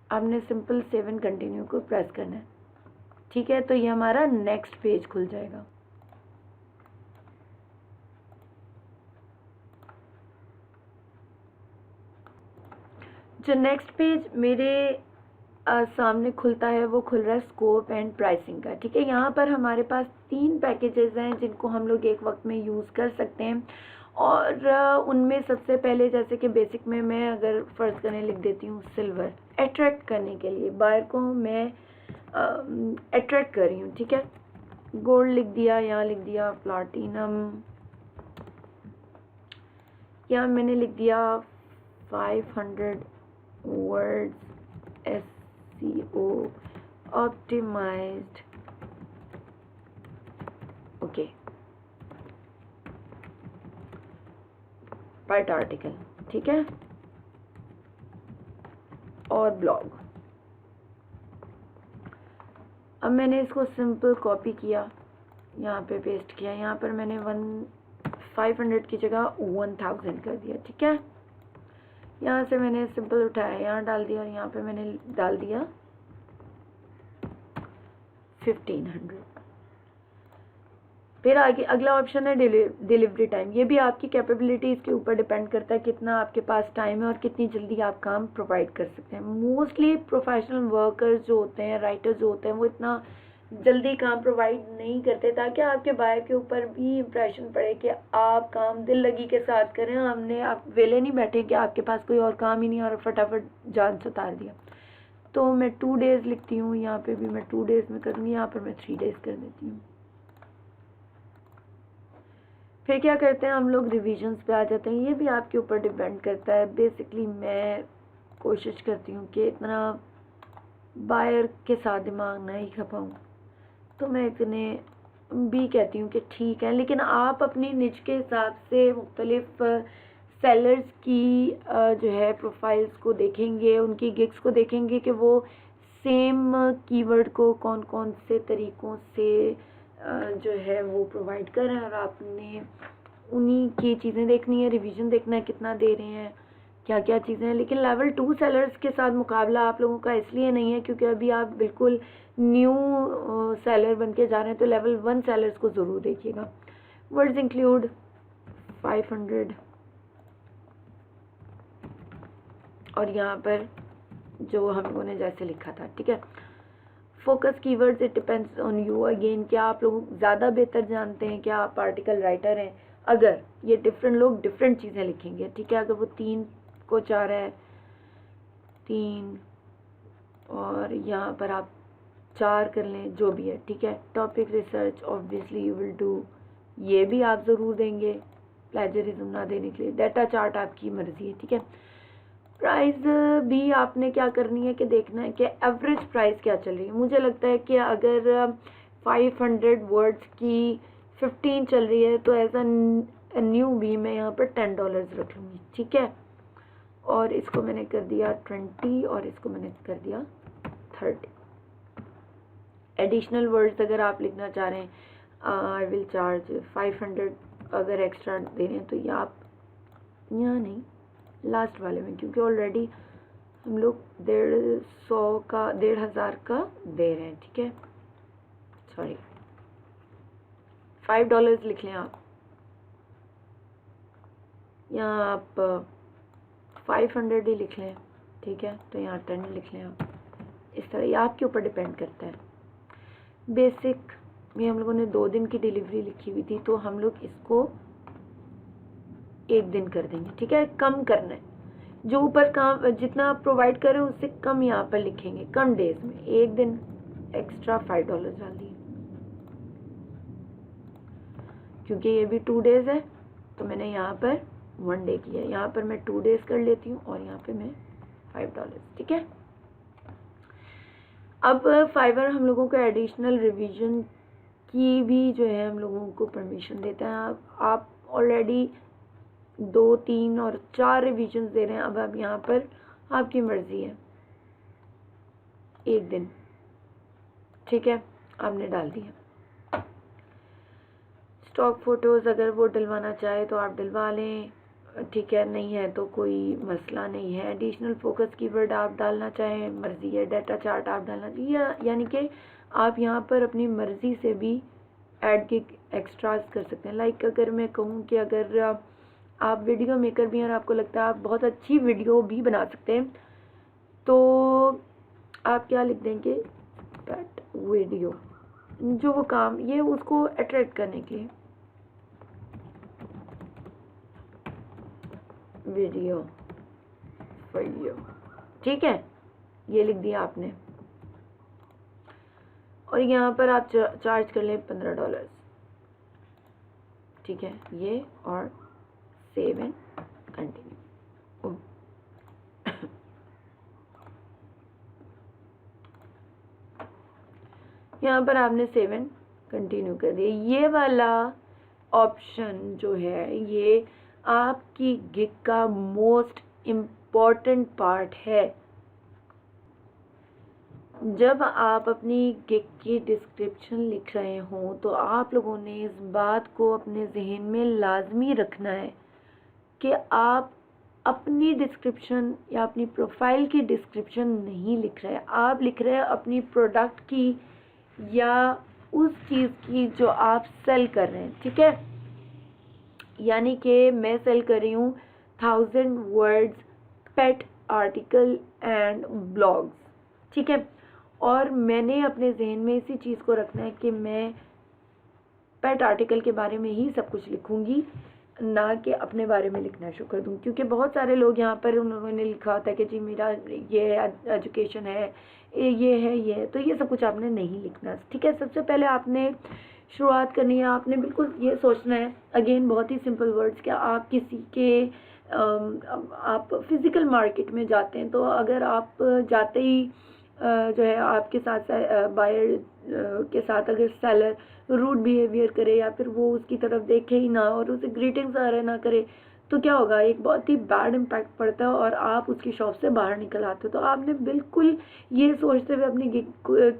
आपने सिंपल सेव एंड कंटिन्यू को प्रेस करना है, ठीक है। तो ये हमारा नेक्स्ट पेज खुल जाएगा। जो नेक्स्ट पेज मेरे सामने खुलता है वो खुल रहा है स्कोप एंड प्राइसिंग का, ठीक है। यहाँ पर हमारे पास 3 पैकेजेस हैं जिनको हम लोग एक वक्त में यूज़ कर सकते हैं, और उनमें सबसे पहले जैसे कि बेसिक में मैं अगर फ़र्ज़ करने लिख देती हूँ सिल्वर, अट्रैक्ट करने के लिए बायर को मैं अट्रैक्ट कर रही हूँ, ठीक है। गोल्ड लिख दिया, यहाँ लिख दिया प्लाटिनम, यहाँ मैंने लिख दिया 500 words SEO optimized, okay, part article, ठीक है। और ब्लॉग, अब मैंने इसको सिंपल कॉपी किया, यहाँ पे पेस्ट किया, यहाँ पर मैंने 500 की जगह 1000 कर दिया, ठीक है। यहाँ से मैंने सिंपल उठाया, यहाँ डाल दिया, और यहाँ पे मैंने डाल दिया 1500। फिर आगे अगला ऑप्शन है डिलीवरी टाइम। ये भी आपकी कैपेबिलिटीज़ के ऊपर डिपेंड करता है कितना आपके पास टाइम है और कितनी जल्दी आप काम प्रोवाइड कर सकते हैं। मोस्टली प्रोफेशनल वर्कर्स जो होते हैं, राइटर्स जो होते हैं, वो इतना जल्दी काम प्रोवाइड नहीं करते, ताकि आपके बायर के ऊपर भी इम्प्रेशन पड़े कि आप काम दिल लगी के साथ करें। आप वेले नहीं बैठे कि आपके पास कोई और काम ही नहीं और फटाफट जान से उतार दिया। तो मैं 2 डेज़ लिखती हूँ, यहाँ पे भी मैं 2 डेज़ में करूँगी, यहाँ पर मैं 3 डेज़ कर देती हूँ। फिर क्या करते हैं हम लोग, रिविजन्स पे आ जाते हैं। ये भी आपके ऊपर डिपेंड करता है। बेसिकली मैं कोशिश करती हूँ कि इतना बायर के साथ दिमाग ना ही खपाऊँ, तो मैं इतने भी कहती हूँ कि ठीक है, लेकिन आप अपनी निच के हिसाब से मुख्तलिफ सेलर्स की जो है प्रोफाइल्स को देखेंगे, उनकी गिग्स को देखेंगे कि वो सेम कीवर्ड को कौन कौन से तरीक़ों से जो है वो प्रोवाइड कर रहे हैं, और आपने उन्हीं की चीज़ें देखनी है, रिवीजन देखना है कितना दे रहे हैं, क्या क्या चीज़ें हैं। लेकिन लेवल 2 सेलर्स के साथ मुकाबला आप लोगों का इसलिए नहीं है क्योंकि अभी आप बिल्कुल न्यू सेलर बन के जा रहे हैं, तो लेवल 1 सेलर्स को ज़रूर देखिएगा। वर्ड्स इंक्लूड 500, और यहाँ पर जो हम लोगों ने जैसे लिखा था, ठीक है। Focus keywords, it depends on you again, क्या आप लोग ज़्यादा बेहतर जानते हैं, क्या आप आर्टिकल राइटर हैं। अगर ये डिफरेंट लोग डिफरेंट चीज़ें लिखेंगे, ठीक है। अगर वो 3 को 4 है, 3, और यहाँ पर आप 4 कर लें, जो भी है, ठीक है। Topic research obviously you will do, ये भी आप ज़रूर देंगे, प्लेजरिज्म ना देने के लिए। डाटा चार्ट आपकी मर्ज़ी है, ठीक है। प्राइस भी आपने क्या करनी है कि देखना है कि एवरेज प्राइस क्या चल रही है। मुझे लगता है कि अगर 500 वर्ड्स की 15 चल रही है तो एज अ न्यू भी मैं यहाँ पर $10 रख लूँगी, ठीक है। और इसको मैंने कर दिया 20, और इसको मैंने कर दिया 30। एडिशनल वर्ड्स अगर आप लिखना चाह रहे हैं, आई विल चार्ज 500 अगर एक्स्ट्रा दे रहे हैं, तो ये आप यहाँ नहीं, लास्ट वाले में, क्योंकि ऑलरेडी हम लोग 1,500 का दे रहे हैं, ठीक है। सॉरी, $5 लिख लें आप, यहाँ आप 500 ही लिख लें, ठीक है। तो यहाँ 10 लिख लें आप, इस तरह, ये आपके ऊपर डिपेंड करता है। बेसिक में हम लोगों ने 2 दिन की डिलीवरी लिखी हुई थी, तो हम लोग इसको 1 दिन कर देंगे, ठीक है। कम करना है, जो ऊपर काम जितना आप प्रोवाइड करें उससे कम यहाँ पर लिखेंगे, कम डेज में 1 दिन एक्स्ट्रा $5 डाल दिए, क्योंकि ये भी 2 डेज है तो मैंने यहाँ पर 1 डे किया, यहाँ पर मैं 2 डेज कर लेती हूँ और यहाँ पे मैं $5, ठीक है। अब फाइवर हम लोगों को एडिशनल रिवीजन की भी जो है हम लोगों को परमिशन देता है। आप ऑलरेडी 2, 3 और 4 रिवीजन दे रहे हैं, अब यहाँ पर आपकी मर्जी है, 1 दिन, ठीक है, आपने डाल दिया। स्टॉक फोटोज़ अगर वो डलवाना चाहे तो आप डलवा लें, ठीक है, नहीं है तो कोई मसला नहीं है। एडिशनल फोकस कीवर्ड आप डालना चाहें, मर्जी है। डाटा चार्ट आप डालना चाहिए, यानी कि आप यहाँ पर अपनी मर्जी से भी ऐड के एक्स्ट्रास कर सकते हैं। लाइक अगर मैं कहूँ कि अगर आप वीडियो मेकर भी हैं और आपको लगता है आप बहुत अच्छी वीडियो भी बना सकते हैं, तो आप क्या लिख देंगे, दैट वीडियो, जो वो काम, ये उसको अट्रैक्ट करने के लिए, वीडियो फॉर यू, ठीक है, ये लिख दिया आपने। और यहाँ पर आप चार्ज कर लें $15, ठीक है, ये, और सेव एंड कंटिन्यू। यहाँ पर आपने सेव एंड कंटिन्यू कर दिया। ये वाला ऑप्शन जो है ये आपकी गिग का मोस्ट इम्पॉर्टेंट पार्ट है। जब आप अपनी गिग की डिस्क्रिप्शन लिख रहे हों तो आप लोगों ने इस बात को अपने जहन में लाजमी रखना है कि आप अपनी डिस्क्रिप्शन या अपनी प्रोफाइल की डिस्क्रिप्शन नहीं लिख रहे हैं, आप लिख रहे हैं अपनी प्रोडक्ट की या उस चीज़ की जो आप सेल कर रहे हैं, ठीक है। यानी कि मैं सेल कर रही हूँ 1000 words pet article and blogs, ठीक है, और मैंने अपने जहन में इसी चीज़ को रखना है कि मैं पेट आर्टिकल के बारे में ही सब कुछ लिखूँगी, ना कि अपने बारे में लिखना शुरू कर दूँ। क्योंकि बहुत सारे लोग यहाँ पर उन्होंने लिखा होता है कि जी मेरा ये एजुकेशन है, ये है, ये है, तो ये सब कुछ आपने नहीं लिखना, ठीक है। सबसे पहले आपने शुरुआत करनी है, आपने बिल्कुल ये सोचना है, अगेन बहुत ही सिंपल वर्ड्स, कि आप किसी के आप फिज़िकल मार्केट में जाते हैं, तो अगर आप जाते ही जो है आपके साथ बायर के साथ अगर सेलर रूड बिहेवियर करे या फिर वो उसकी तरफ देखे ही ना और उसे ग्रीटिंग्स वगैरह ना करे, तो क्या होगा, एक बहुत ही बैड इम्पैक्ट पड़ता है और आप उसकी शॉप से बाहर निकल आते हो। तो आपने बिल्कुल ये सोचते हुए अपनी गिग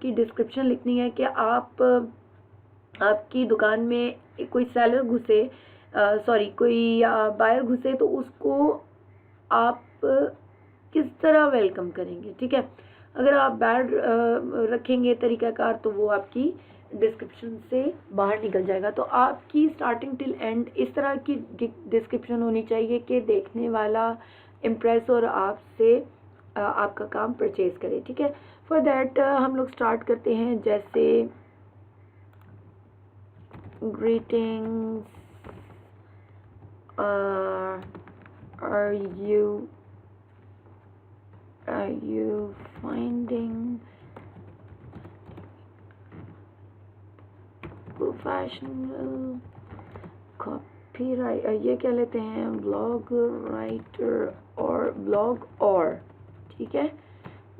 की डिस्क्रिप्शन लिखनी है कि आपकी दुकान में कोई सेलर घुसे, कोई बायर घुसे, तो उसको आप किस तरह वेलकम करेंगे, ठीक है। अगर आप बैड रखेंगे तरीक़ाकार तो वो आपकी डिस्क्रिप्शन से बाहर निकल जाएगा। तो आपकी स्टार्टिंग टिल एंड इस तरह की डिस्क्रिप्शन होनी चाहिए कि देखने वाला इम्प्रेस और आपसे आपका काम परचेज करे, ठीक है। फॉर दैट हम लोग स्टार्ट करते हैं, जैसे greetings, are you finding professional copyright, ये क्या लेते हैं, ब्लॉग राइटर और ब्लॉग, और ठीक है,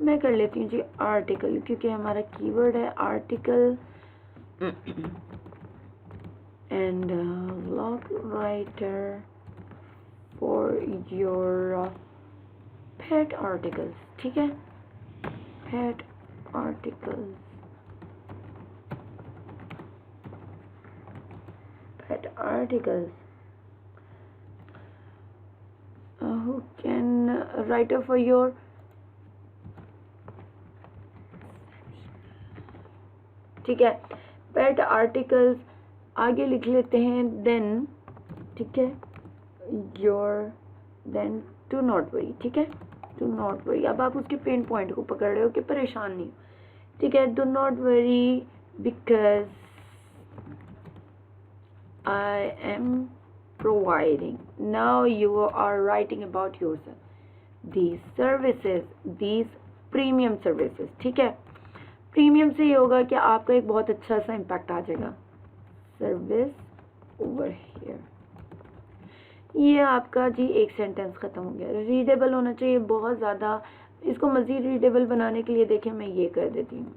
मैं कर लेती हूँ जी आर्टिकल, क्योंकि हमारा कीवर्ड है article and blog writer for your pet articles, ठीक है, pet articles, pet articles, who can writer for your ठीक है, पेट आर्टिकल्स आगे लिख लेते हैं, देन, ठीक है, your, then to not worry, ठीक है, डू नॉट वरी। अब आप उसके पेन पॉइंट को पकड़ रहे हो कि परेशान नहीं हो, ठीक है। Do not worry because I am providing. Now you are writing about yourself. These services, these premium services, ठीक है। प्रीमियम से ये होगा कि आपका एक बहुत अच्छा सा इम्पैक्ट आ जाएगा। सर्विस ओवर हियर, ये आपका जी एक सेंटेंस ख़त्म हो गया। रीडेबल होना चाहिए बहुत ज़्यादा। इसको मज़ीद रीडेबल बनाने के लिए देखें मैं ये कर देती हूँ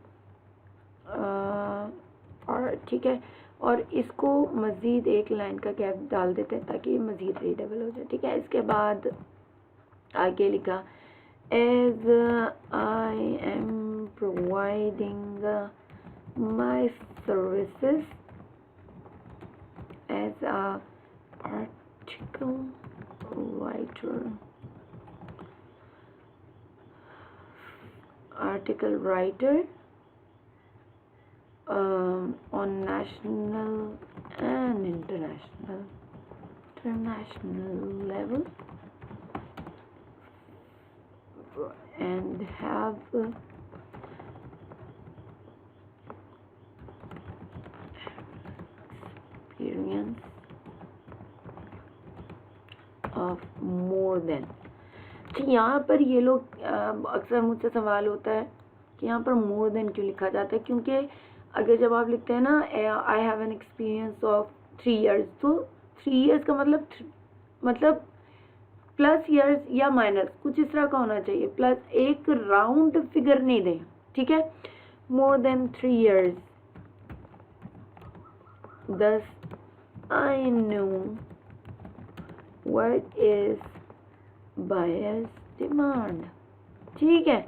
और ठीक है, और इसको मज़ीद एक लाइन का गैप डाल देते हैं ताकि ये मज़ीद रीडेबल हो जाए, ठीक है। इसके बाद आगे लिखा as I am providing my services as a article writer on national and international level and have experience of more than। यहाँ पर ये लोग अक्सर मुझसे सवाल होता है कि यहाँ पर मोर देन क्यों लिखा जाता है, क्योंकि अगर जब आप लिखते हैं ना I have an experience of 3 years, तो 3 years का मतलब प्लस ईयर्स या माइनस कुछ इस तरह का होना चाहिए, प्लस एक राउंड फिगर नहीं दें, ठीक है। More than 3 years, thus I know what is buyer's demand, ठीक है।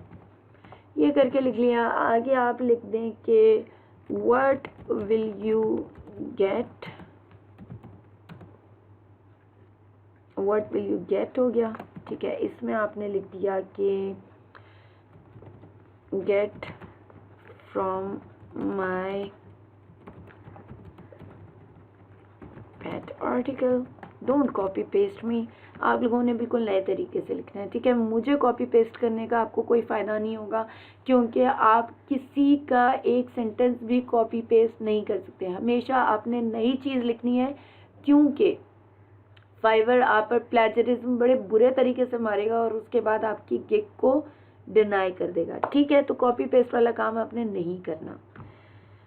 ये करके लिख लिया। आगे आप लिख दें कि what will you get, what will you get हो गया, ठीक है। इसमें आपने लिख दिया कि get from my pet article। Don't copy paste me, आप लोगों ने बिल्कुल नए तरीके से लिखना है, ठीक है। मुझे कॉपी पेस्ट करने का आपको कोई फ़ायदा नहीं होगा, क्योंकि आप किसी का एक सेंटेंस भी कॉपी पेस्ट नहीं कर सकते। हमेशा आपने नई चीज़ लिखनी है, क्योंकि फाइवर आप पर प्लेजरिज्म बड़े बुरे तरीके से मारेगा और उसके बाद आपकी गिग को डिनाई कर देगा, ठीक है। तो कॉपी पेस्ट वाला काम आपने नहीं करना।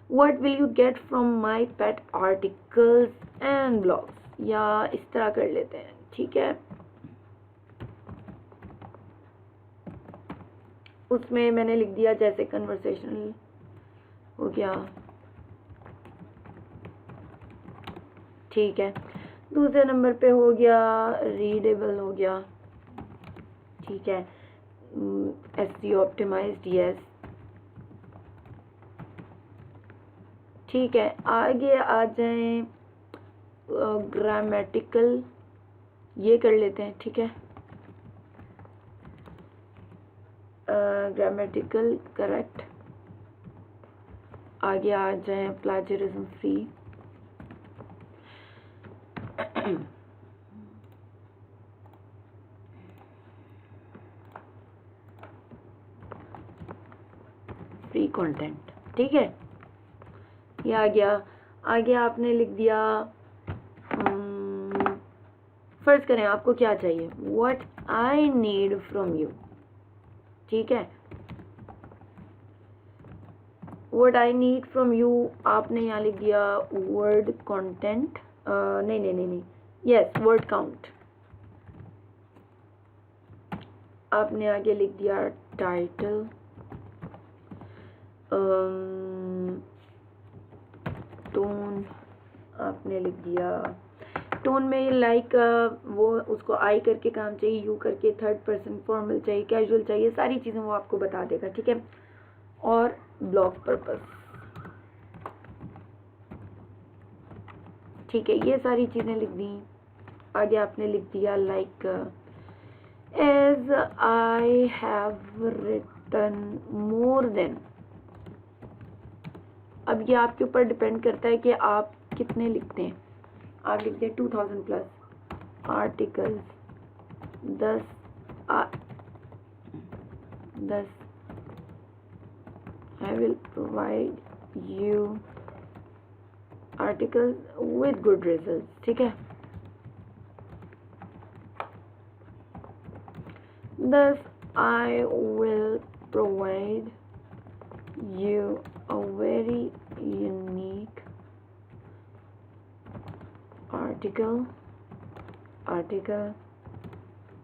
What will you get from my pet articles and blogs, या इस तरह कर लेते हैं, ठीक है। उसमें मैंने लिख दिया जैसे कन्वर्सेशनल हो गया, ठीक है। दूसरे नंबर पे हो गया रीडेबल हो गया, ठीक है। SEO ऑप्टिमाइज्ड, यस, ठीक है। आगे आ जाएं ग्रामेटिकल, ये कर लेते हैं, ठीक है। Grammatical correct. आगे आ जाएं प्लेजरिज्म फ्री, फ्री कंटेंट, ठीक है। ये आ गया। आगे आपने लिख दिया फर्ज करें आपको क्या चाहिए, what I need from you, ठीक है। What I need from you आपने यहाँ लिख दिया वर्ड कंटेंट, नहीं, यस, वर्ड काउंट। आपने आगे लिख दिया टाइटल, टोन आपने लिख दिया। टोन में ये लाइक वो उसको आई करके काम चाहिए, यू करके, थर्ड पर्सन फॉर्मल चाहिए, कैजुअल चाहिए, सारी चीज़ें वो आपको बता देगा, ठीक है। और ब्लॉग पर्पस, ठीक है। ये सारी चीज़ें लिख दी। आगे आपने लिख दिया like as I have written more than. अब ये आपके ऊपर डिपेंड करता है कि आप कितने लिखते हैं। आप लिखते हैं 2000 plus articles, 10 thus I will provide you articles with good results. ठीक है, thus I will provide you a very unique article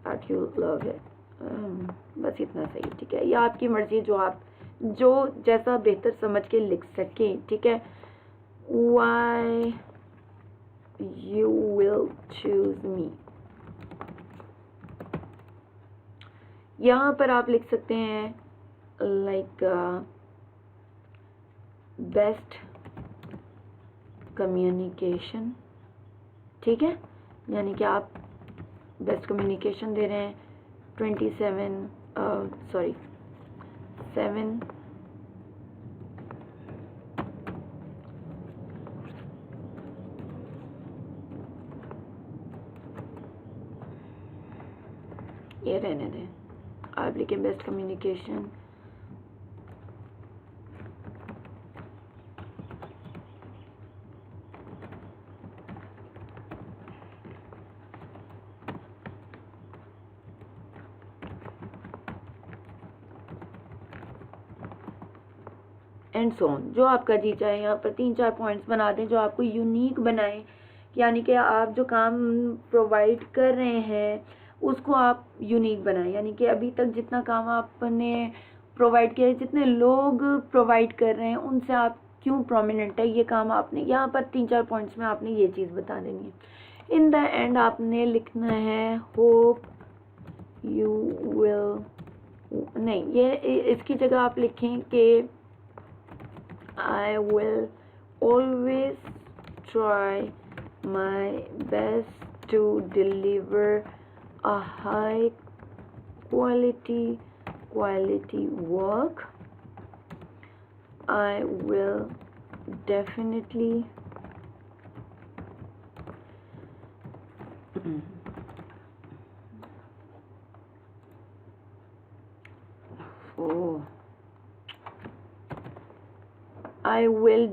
that you love it. बस इतना सही, ठीक है। ये आपकी मर्जी, जो जैसा बेहतर समझ के लिख सकें, ठीक है। Why you will choose me, यहाँ पर आप लिख सकते हैं लाइक बेस्ट कम्युनिकेशन, ठीक है। यानी कि आप बेस्ट कम्युनिकेशन दे रहे हैं 7 ये रहने दें, आप लिखें best communication and so on, जो आपका जी चाहे। यहाँ पर 3-4 पॉइंट्स बना दें जो आपको यूनिक बनाएं, यानी कि आप जो काम प्रोवाइड कर रहे हैं उसको आप यूनिक बनाएं। यानी कि अभी तक जितना काम आपने प्रोवाइड किया है, जितने लोग प्रोवाइड कर रहे हैं, उनसे आप क्यों प्रोमिनेंट है, ये काम आपने यहाँ पर 3-4 पॉइंट्स में आपने ये चीज़ बता देनी है। इन द एंड आपने लिखना है होप यू विल, नहीं, ये इसकी जगह आप लिखें कि I will always try my best to deliver a high quality work. I will definitely I will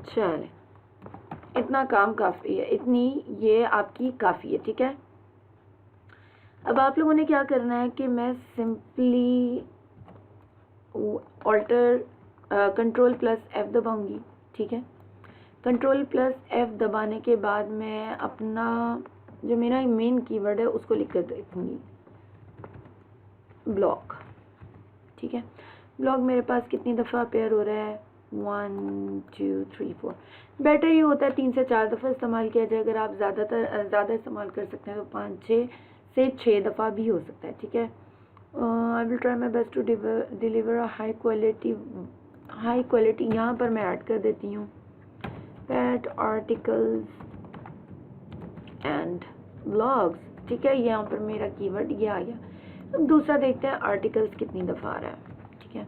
चले, इतना काम काफ़ी है, इतनी ये आपकी काफ़ी है, ठीक है। अब आप लोगों ने क्या करना है कि मैं सिंपली ऑल्टर Ctrl+F दबाऊंगी, ठीक है। Ctrl+F दबाने के बाद मैं अपना जो मेरा मेन कीवर्ड है उसको लिख कर देखूंगी, ब्लॉक, ठीक है। ब्लॉक मेरे पास कितनी दफ़ा अपेयर हो रहा है, 1 2 3 4। बेटर ये होता है 3 से 4 दफ़ा इस्तेमाल किया जाए। अगर आप ज़्यादा इस्तेमाल कर सकते हैं तो 5-6 से 6 दफ़ा भी हो सकता है, ठीक है। I will try my best to deliver a high quality, यहाँ पर मैं ऐड कर देती हूँ पैट आर्टिकल्स एंड ब्लॉग्स, ठीक है। यहाँ पर मेरा कीवर्ड ये आ गया। अब दूसरा देखते हैं आर्टिकल्स कितनी दफ़ा आ रहा है, ठीक है।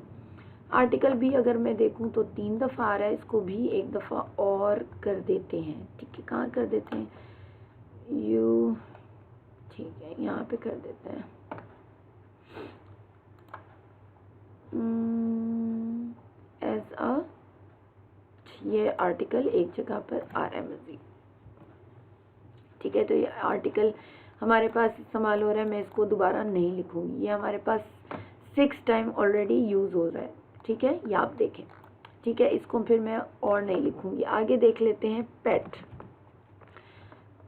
आर्टिकल भी अगर मैं देखूं तो 3 दफ़ा आ रहा है, इसको भी 1 दफ़ा और कर देते हैं, ठीक है। कहाँ कर देते हैं, यू, ठीक है, यहाँ पे कर देते हैं एज अ, ये आर्टिकल एक जगह पर आ रहा है मज़ीद, ठीक है। तो ये आर्टिकल हमारे पास इस्तेमाल हो रहा है, मैं इसको दोबारा नहीं लिखूंगी, ये हमारे पास 6 टाइम ऑलरेडी यूज़ हो रहा है, ठीक है। ये आप देखें, ठीक है। इसको फिर मैं और नहीं लिखूंगी। आगे देख लेते हैं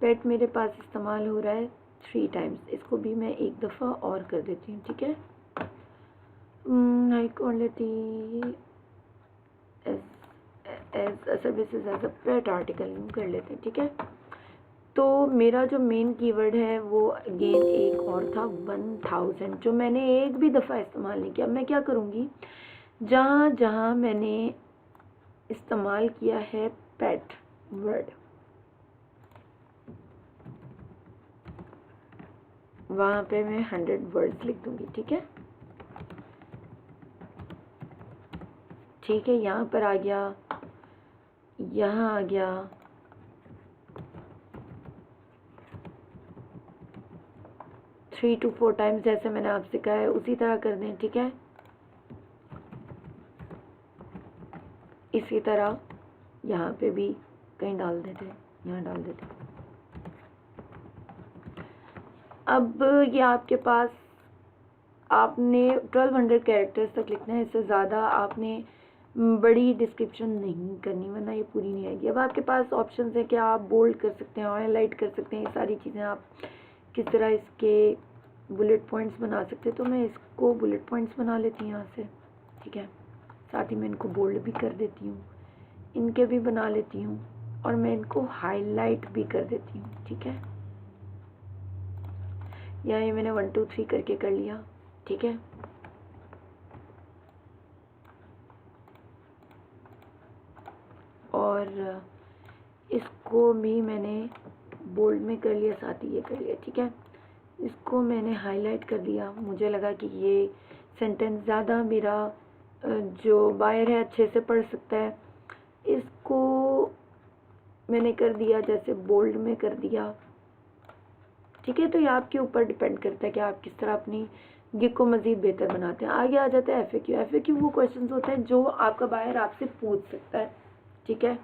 पेट मेरे पास इस्तेमाल हो रहा है 3 टाइम्स, इसको भी मैं 1 दफ़ा और कर देती हूँ, ठीक है। High quality as services as a pet article कर लेते हैं, ठीक है। तो मेरा जो मेन कीवर्ड है वो अगेन एक और था 1000, जो मैंने एक भी दफ़ा इस्तेमाल नहीं किया। मैं क्या करूँगी, जहाँ जहाँ मैंने इस्तेमाल किया है पेट वर्ड, वहाँ पे मैं 100 वर्ड्स लिख दूँगी। ठीक है, ठीक है, यहाँ पर आ गया, यहाँ आ गया, थ्री टू 4 टाइम्स जैसे मैंने आपसे कहा है उसी तरह कर दें। ठीक है, इसी तरह यहाँ पे भी कहीं डाल देते हैं, यहाँ डाल देते हैं। अब ये आपके पास, आपने 1200 कैरेक्टर्स तक लिखना है, इससे ज़्यादा आपने बड़ी डिस्क्रिप्शन नहीं करनी, वरना ये पूरी नहीं आएगी। अब आपके पास ऑप्शंस है कि आप बोल्ड कर सकते हैं, हाईलाइट कर सकते हैं, ये सारी चीज़ें आप किस तरह इसके बुलेट पॉइंट्स बना सकते हैं। तो मैं इसको बुलेट पॉइंट्स बना लेती हूँ यहाँ से। ठीक है, साथ ही मैं इनको बोल्ड भी कर देती हूँ, इनके भी बना लेती हूँ, और मैं इनको हाईलाइट भी कर देती हूँ। ठीक है, यहाँ ये मैंने 1 2 3 करके कर लिया। ठीक है, और इसको भी मैंने बोल्ड में कर लिया, साथ ही ये कर लिया। ठीक है, इसको मैंने हाईलाइट कर दिया, मुझे लगा कि ये सेंटेंस ज़्यादा मेरा जो बायर है अच्छे से पढ़ सकता है। इसको मैंने कर दिया जैसे बोल्ड में कर दिया। ठीक है, तो ये आपके ऊपर डिपेंड करता है कि आप किस तरह अपनी गिग को मज़ीद बेहतर बनाते हैं। आगे आ जाता है FAQ। FAQ वो क्वेश्चंस होते हैं जो आपका बायर आपसे पूछ सकता है। ठीक है,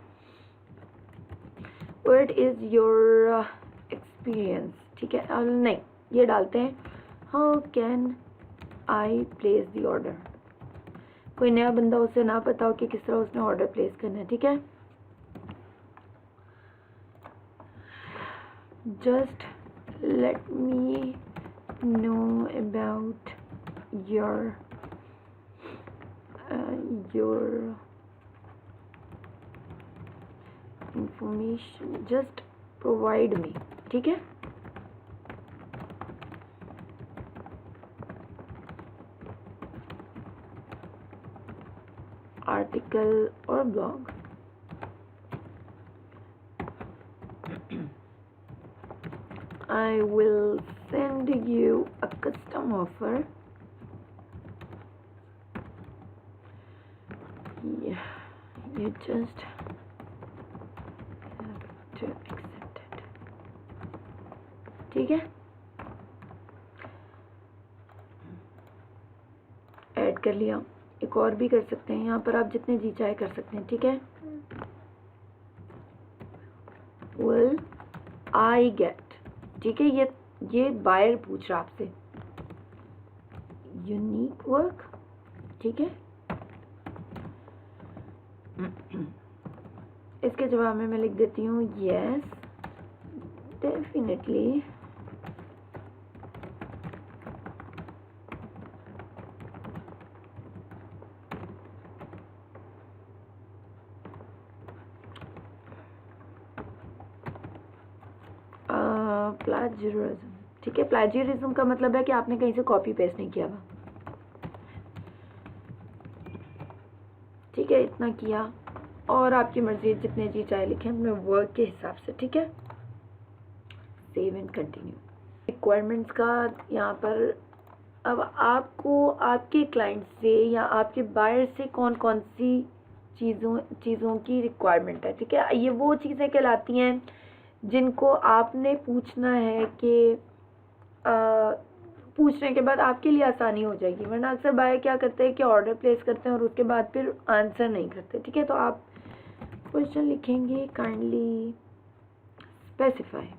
व्हाट इज़ योर एक्सपीरियंस। ठीक है, नहीं, ये डालते हैं, how can I place the order. कोई नया बंदा, उसे ना पता हो कि किस तरह उसने ऑर्डर प्लेस करना है। ठीक है, just let me know about your information, just provide me। ठीक है, आर्टिकल और blog. I will send you a custom offer. Yeah, you just have to accept it। ठीक है, ऐड कर लिया। एक और भी कर सकते हैं, यहाँ पर आप जितने जी चाहे कर सकते हैं। ठीक है, will I get। ठीक है, ये बायर पूछ रहा आपसे यूनिक वर्क। ठीक है, इसके जवाब में मैं लिख देती हूँ यस डेफिनेटली प्लाजियरिज्म। ठीक है, प्लाजियरिज्म का मतलब है कि आपने कहीं से कॉपी पेस्ट नहीं किया हुआ। ठीक है, इतना किया, और आपकी मर्जी जितने जी चाहे लिखें अपने वर्क के हिसाब से। ठीक है, सेव एंड कंटिन्यू। रिक्वायरमेंट्स का यहाँ पर अब आपको आपके क्लाइंट से या आपके बायर से कौन कौन सी चीज़ों की रिक्वायरमेंट है। ठीक है, ये वो चीज़ें कहलाती हैं जिनको आपने पूछना है कि पूछने के बाद आपके लिए आसानी हो जाएगी। वरना अक्सर बायर क्या करते हैं कि ऑर्डर प्लेस करते हैं और उसके बाद फिर आंसर नहीं करते। ठीक है, तो आप क्वेश्चन लिखेंगे kindly specify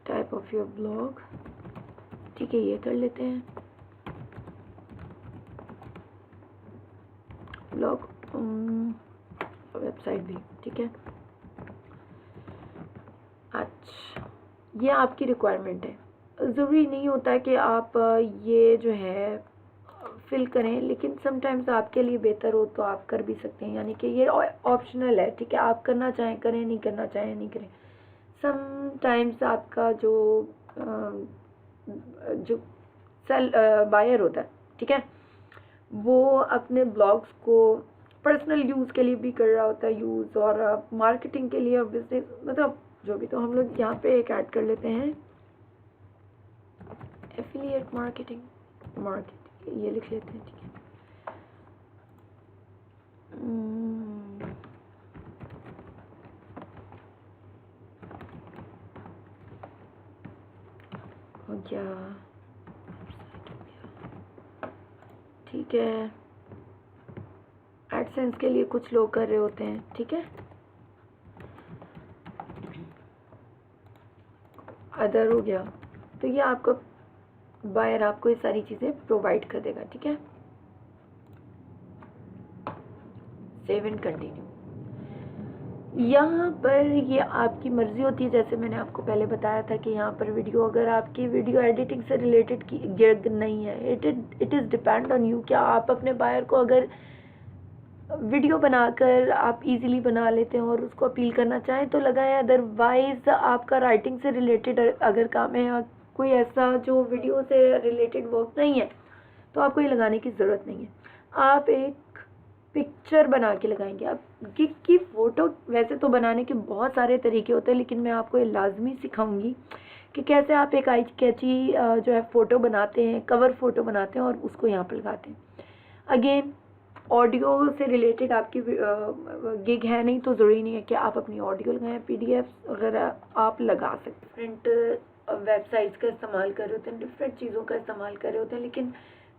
type of your blog. ठीक है, ये कर लेते हैं, ब्लॉग वेबसाइट भी। ठीक है, अच्छा, ये आपकी रिक्वायरमेंट है। ज़रूरी नहीं होता है कि आप ये जो है फिल करें, लेकिन समटाइम्स आपके लिए बेहतर हो तो आप कर भी सकते हैं, यानी कि ये ऑप्शनल है, ठीक है। आप करना चाहें करें, नहीं करना चाहें नहीं करें। समटाइम्स आपका जो सेल बायर होता है, ठीक है, वो अपने ब्लॉग्स को पर्सनल यूज़ के लिए भी कर रहा होता है यूज़, और मार्केटिंग के लिए और बिजनेस, मतलब जो भी। तो हम लोग यहाँ पे एक ऐड कर लेते हैं, एफिलिएट मार्केटिंग, ये लिख लेते हैं, ठीक है। हो गया, ठीक है। एडसेंस के लिए कुछ लोग कर रहे होते हैं, ठीक है। अदर हो गया, तो ये आपको बायर आपको ये सारी चीज़ें प्रोवाइड कर देगा, ठीक है। Save and continue. यहाँ पर ये आपकी मर्जी होती है, जैसे मैंने आपको पहले बताया था कि यहाँ पर वीडियो, अगर आपकी वीडियो एडिटिंग से रिलेटेड की गिग नहीं है, it is depend on you. क्या आप अपने बायर को अगर वीडियो बनाकर आप इजीली बना लेते हैं और उसको अपील करना चाहें तो लगाएं, अदरवाइज आपका राइटिंग से रिलेटेड अगर काम है या कोई ऐसा जो वीडियो से रिलेटेड वर्क नहीं है तो आपको ये लगाने की ज़रूरत नहीं है। आप एक पिक्चर बना के लगाएंगे। अब गिग की फ़ोटो वैसे तो बनाने के बहुत सारे तरीके होते हैं, लेकिन मैं आपको ये लाजमी सिखाऊंगी कि कैसे आप एक आई कैची जो है फ़ोटो बनाते हैं, कवर फ़ोटो बनाते हैं और उसको यहाँ पर लगाते हैं। अगेन ऑडियो से रिलेटेड आपकी गिग है नहीं तो ज़रूरी नहीं है कि आप अपनी ऑडियो लगाएं, PDF वगैरह आप लगा सकते हैं। डिफरेंट वेबसाइट्स का इस्तेमाल कर रहे होते हैं, डिफरेंट चीज़ों का इस्तेमाल कर रहे होते हैं, लेकिन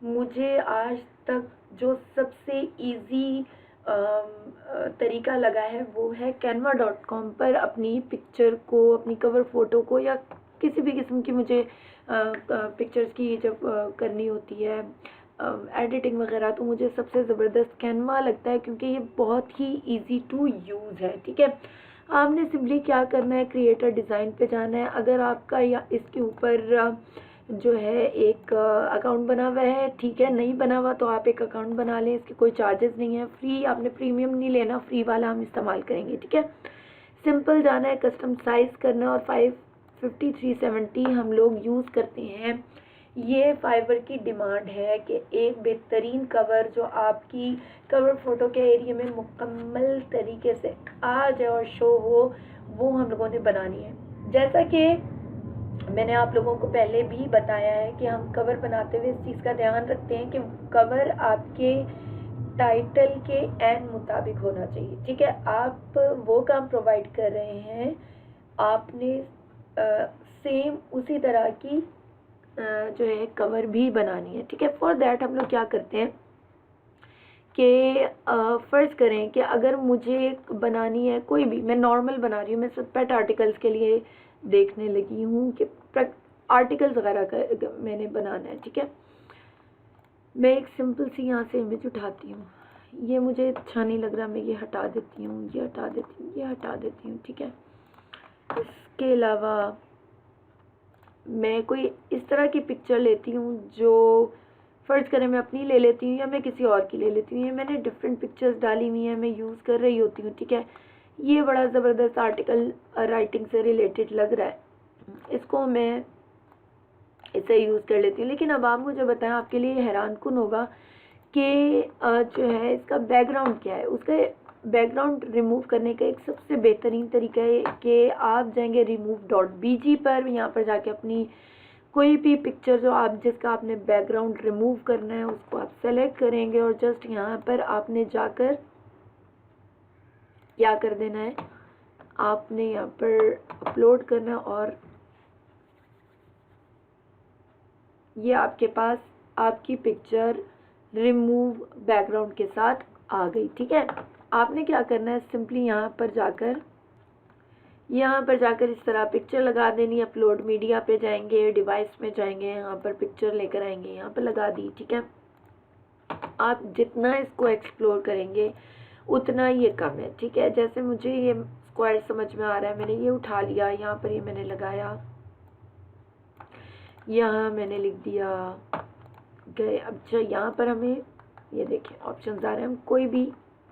मुझे आज तक जो सबसे इजी तरीका लगा है वो है canva.com पर अपनी पिक्चर को, अपनी कवर फ़ोटो को या किसी भी किस्म की मुझे पिक्चर्स की जब करनी होती है एडिटिंग वगैरह, तो मुझे सबसे ज़बरदस्त कैनवा लगता है, क्योंकि ये बहुत ही इजी टू यूज़ है, ठीक है। आपने सिंपली क्या करना है, क्रिएटर डिज़ाइन पे जाना है। अगर आपका या इसके ऊपर जो है एक अकाउंट बना हुआ है, ठीक है, नहीं बना हुआ तो आप एक अकाउंट बना लें, इसके कोई चार्जेस नहीं है, फ्री, आपने प्रीमियम नहीं लेना, फ्री वाला हम इस्तेमाल करेंगे, ठीक है। सिंपल जाना है, कस्टम साइज़ करना है, और 550 370 हम लोग यूज़ करते हैं। ये फाइबर की डिमांड है कि एक बेहतरीन कवर जो आपकी कवर फ़ोटो के एरिया में मुकम्मल तरीके से आ जाए और शो हो, वो हम लोगों ने बनानी है। जैसा कि मैंने आप लोगों को पहले भी बताया है कि हम कवर बनाते हुए इस चीज़ का ध्यान रखते हैं कि कवर आपके टाइटल के एन मुताबिक होना चाहिए, ठीक है। आप वो काम प्रोवाइड कर रहे हैं, आपने सेम उसी तरह की जो है कवर भी बनानी है, ठीक है। फॉर दैट हम लोग क्या करते हैं कि फ़र्ज़ करें कि अगर मुझे बनानी है कोई भी, मैं नॉर्मल बना रही हूँ, मैं सिर्फ पेट आर्टिकल्स के लिए देखने लगी हूँ कि आर्टिकल्स वगैरह का मैंने बनाना है, ठीक है। मैं एक सिंपल सी यहाँ से इमेज उठाती हूँ, ये मुझे अच्छा नहीं लग रहा, मैं ये हटा देती हूँ, ये हटा देती हूँ, ये हटा देती हूँ, ठीक है। इसके अलावा मैं कोई इस तरह की पिक्चर लेती हूँ जो फ़र्ज़ करें मैं अपनी ले लेती हूँ या मैं किसी और की ले लेती हूँ, ये मैंने डिफरेंट पिक्चर्स डाली हुई हैं, मैं यूज़ कर रही होती हूँ, ठीक है। ये बड़ा ज़बरदस्त आर्टिकल राइटिंग से रिलेटेड लग रहा है, इसको मैं इसे यूज़ कर लेती हूँ। लेकिन अब आप मुझे बताएं, आपके लिए हैरान कुन होगा कि जो है इसका बैकग्राउंड क्या है। उसका बैकग्राउंड रिमूव करने का एक सबसे बेहतरीन तरीका है कि आप जाएंगे remove.bg पर, यहाँ पर जाके अपनी कोई भी पिक्चर जो आप जिसका आपने बैकग्राउंड रिमूव करना है उसको आप सेलेक्ट करेंगे और जस्ट यहाँ पर आपने जाकर क्या कर देना है, आपने यहाँ पर अपलोड करना, और ये आपके पास आपकी पिक्चर रिमूव बैकग्राउंड के साथ आ गई, ठीक है। आपने क्या करना है, सिंपली यहाँ पर जाकर इस तरह पिक्चर लगा देनी। अपलोड मीडिया पे जाएंगे, डिवाइस में जाएंगे, यहाँ पर पिक्चर लेकर आएंगे, यहाँ पर लगा दी, ठीक है। आप जितना इसको एक्सप्लोर करेंगे उतना ये कम है, ठीक है। जैसे मुझे ये स्क्वायर समझ में आ रहा है, मैंने ये उठा लिया, यहाँ पर ये मैंने लगाया, यहाँ मैंने लिख दिया गए। अब यहाँ पर हमें ये देखें ऑप्शंस आ रहे हैं, हम कोई भी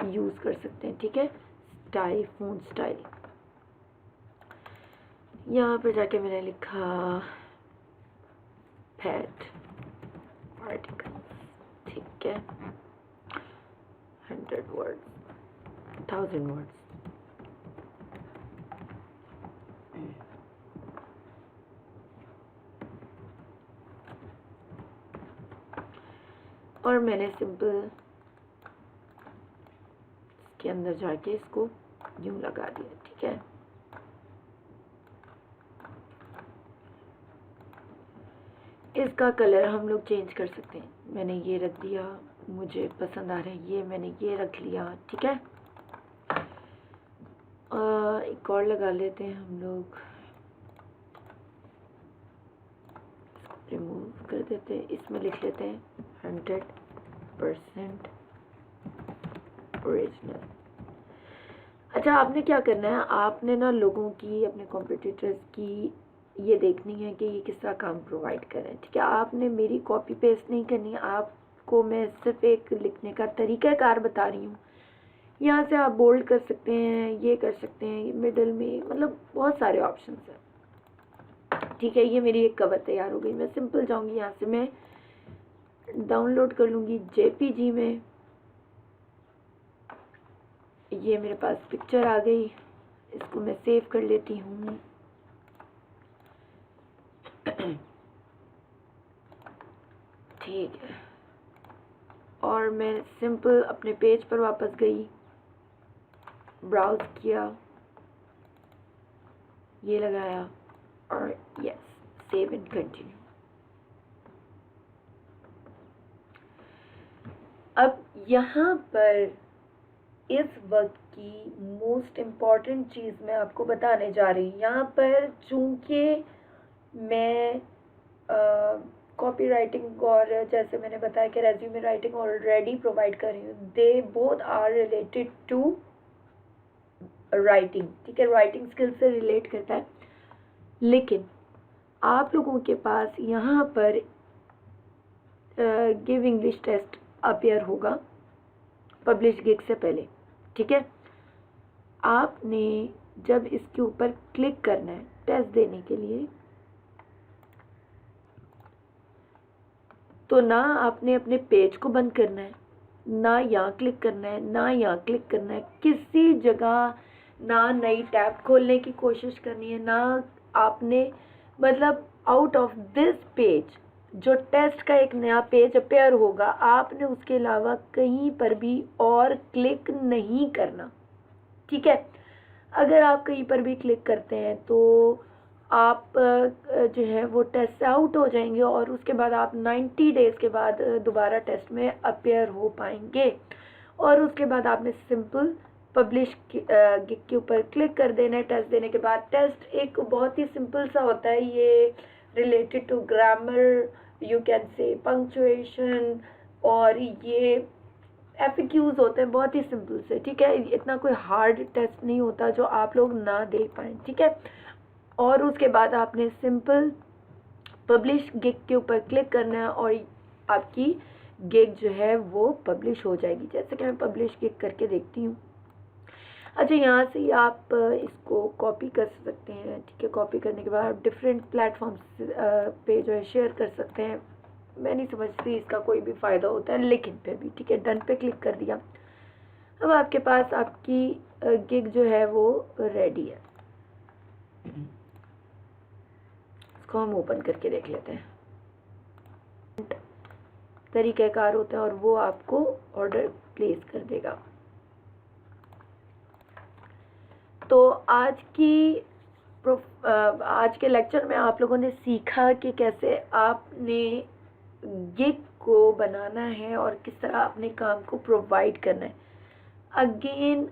यूज़ कर सकते हैं, ठीक है। स्टाइल, फ़ॉन्ट स्टाइल, यहाँ पर जाके मैंने लिखा फैट आर्टिकल, ठीक है, 100 वर्ड्स, 1000 वर्ड्स। और मैंने सिंपल इसके अंदर जाके इसको यूं लगा दिया, ठीक है। इसका कलर हम लोग चेंज कर सकते हैं, मैंने ये रख दिया, मुझे पसंद आ रहा है ये, मैंने ये रख लिया, ठीक है। एक और लगा लेते हैं हम लोग, रिमूव कर देते हैं, इसमें लिख लेते हैं 100% ओरिजिनल। अच्छा, आपने क्या करना है, आपने ना लोगों की, अपने कॉम्पिटिटर्स की ये देखनी है कि ये किस तरह काम प्रोवाइड कर रहे हैं, ठीक है। आपने मेरी कॉपी पेस्ट नहीं करनी है, आपको मैं सिर्फ एक लिखने का तरीक़ाकार बता रही हूँ। यहाँ से आप बोल्ड कर सकते हैं, ये कर सकते हैं, मिडल में, मतलब बहुत सारे ऑप्शंस हैं, ठीक है। ये मेरी एक कवर तैयार हो गई, मैं सिंपल जाऊँगी, यहाँ से मैं डाउनलोड कर लूँगी JPG में। ये मेरे पास पिक्चर आ गई, इसको मैं सेव कर लेती हूँ। ठीक है, और मैं सिंपल अपने पेज पर वापस गई, ब्राउज किया, ये लगाया और यस, सेव एंड कंटिन्यू। अब यहाँ पर इस वक्त की मोस्ट इम्पॉर्टेंट चीज़ मैं आपको बताने जा रही हूँ। यहाँ पर चूँकि मैं कॉपी राइटिंग और जैसे मैंने बताया कि रेज्यूमे राइटिंग ऑलरेडी प्रोवाइड कर रही हूँ, they both are related to writing, ठीक है, राइटिंग स्किल से रिलेट करता है। लेकिन आप लोगों के पास यहाँ पर गिव इंग्लिश टेस्ट अपीयर होगा पब्लिश गिग से पहले, ठीक है। आपने जब इसके ऊपर क्लिक करना है टेस्ट देने के लिए, तो ना आपने अपने पेज को बंद करना है, ना यहाँ क्लिक करना है, ना यहाँ क्लिक करना है, किसी जगह ना नई टैब खोलने की कोशिश करनी है, ना आपने, मतलब आउट ऑफ दिस पेज जो टेस्ट का एक नया पेज अपेयर होगा, आपने उसके अलावा कहीं पर भी और क्लिक नहीं करना, ठीक है। अगर आप कहीं पर भी क्लिक करते हैं तो आप जो है वो टेस्ट से आउट हो जाएंगे और उसके बाद आप 90 डेज़ के बाद दोबारा टेस्ट में अपेयर हो पाएंगे। और उसके बाद आपने सिंपल पब्लिश गिग के ऊपर क्लिक कर देना है टेस्ट देने के बाद। टेस्ट एक बहुत ही सिंपल सा होता है, ये related to grammar, you can say punctuation, और ये FAQs होते हैं, बहुत ही सिंपल से, ठीक है। इतना कोई हार्ड टेस्ट नहीं होता जो आप लोग ना दे पाएँ, ठीक है। और उसके बाद आपने सिंपल पब्लिश गिग के ऊपर क्लिक करना है और आपकी गिग जो है वो पब्लिश हो जाएगी। जैसे कि मैं पब्लिश गिग करके देखती हूँ। अच्छा, यहाँ से आप इसको कॉपी कर सकते हैं, ठीक है। कॉपी करने के बाद डिफरेंट प्लेटफॉर्म्स पे जो है शेयर कर सकते हैं। मैं नहीं समझती इसका कोई भी फ़ायदा होता है, लेकिन फिर भी ठीक है, डन पे क्लिक कर दिया। अब आपके पास आपकी गिग जो है वो रेडी है। इसको हम ओपन करके देख लेते हैं। तरीक़ाकार होता है और वो आपको ऑर्डर प्लेस कर देगा। तो आज के लेक्चर में आप लोगों ने सीखा कि कैसे आपने गिग को बनाना है और किस तरह अपने काम को प्रोवाइड करना है। अगेन,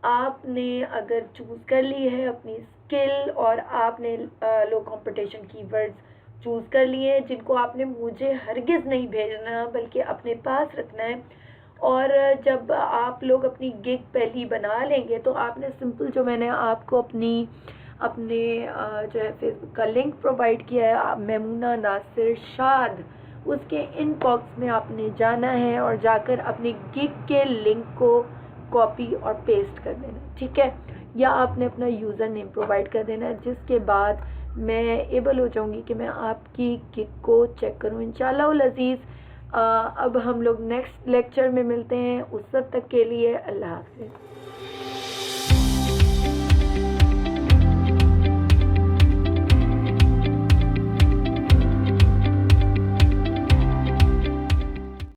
आपने अगर चूज़ कर ली है अपनी स्किल और आपने लो कंपटीशन कीवर्ड्स चूज़ कर लिए हैं, जिनको आपने मुझे हरगिज़ नहीं भेजना बल्कि अपने पास रखना है। और जब आप लोग अपनी गिग पहली बना लेंगे तो आपने सिंपल, जो मैंने आपको अपने जो है फेसबुक का लिंक प्रोवाइड किया है, मेमूना नासिर शाद, उसके इनबॉक्स में आपने जाना है और जाकर अपनी गिग के लिंक को कॉपी और पेस्ट कर देना, ठीक है, या आपने अपना यूज़र नेम प्रोवाइड कर देना है, जिसके बाद मैं एबल हो जाऊंगी कि मैं आपकी गिग को चेक करूं इंशाल्लाह उल अज़ीज़। अब हम लोग नेक्स्ट लेक्चर में मिलते हैं, उस वक्त तक के लिए अल्लाह हाफ़िज़।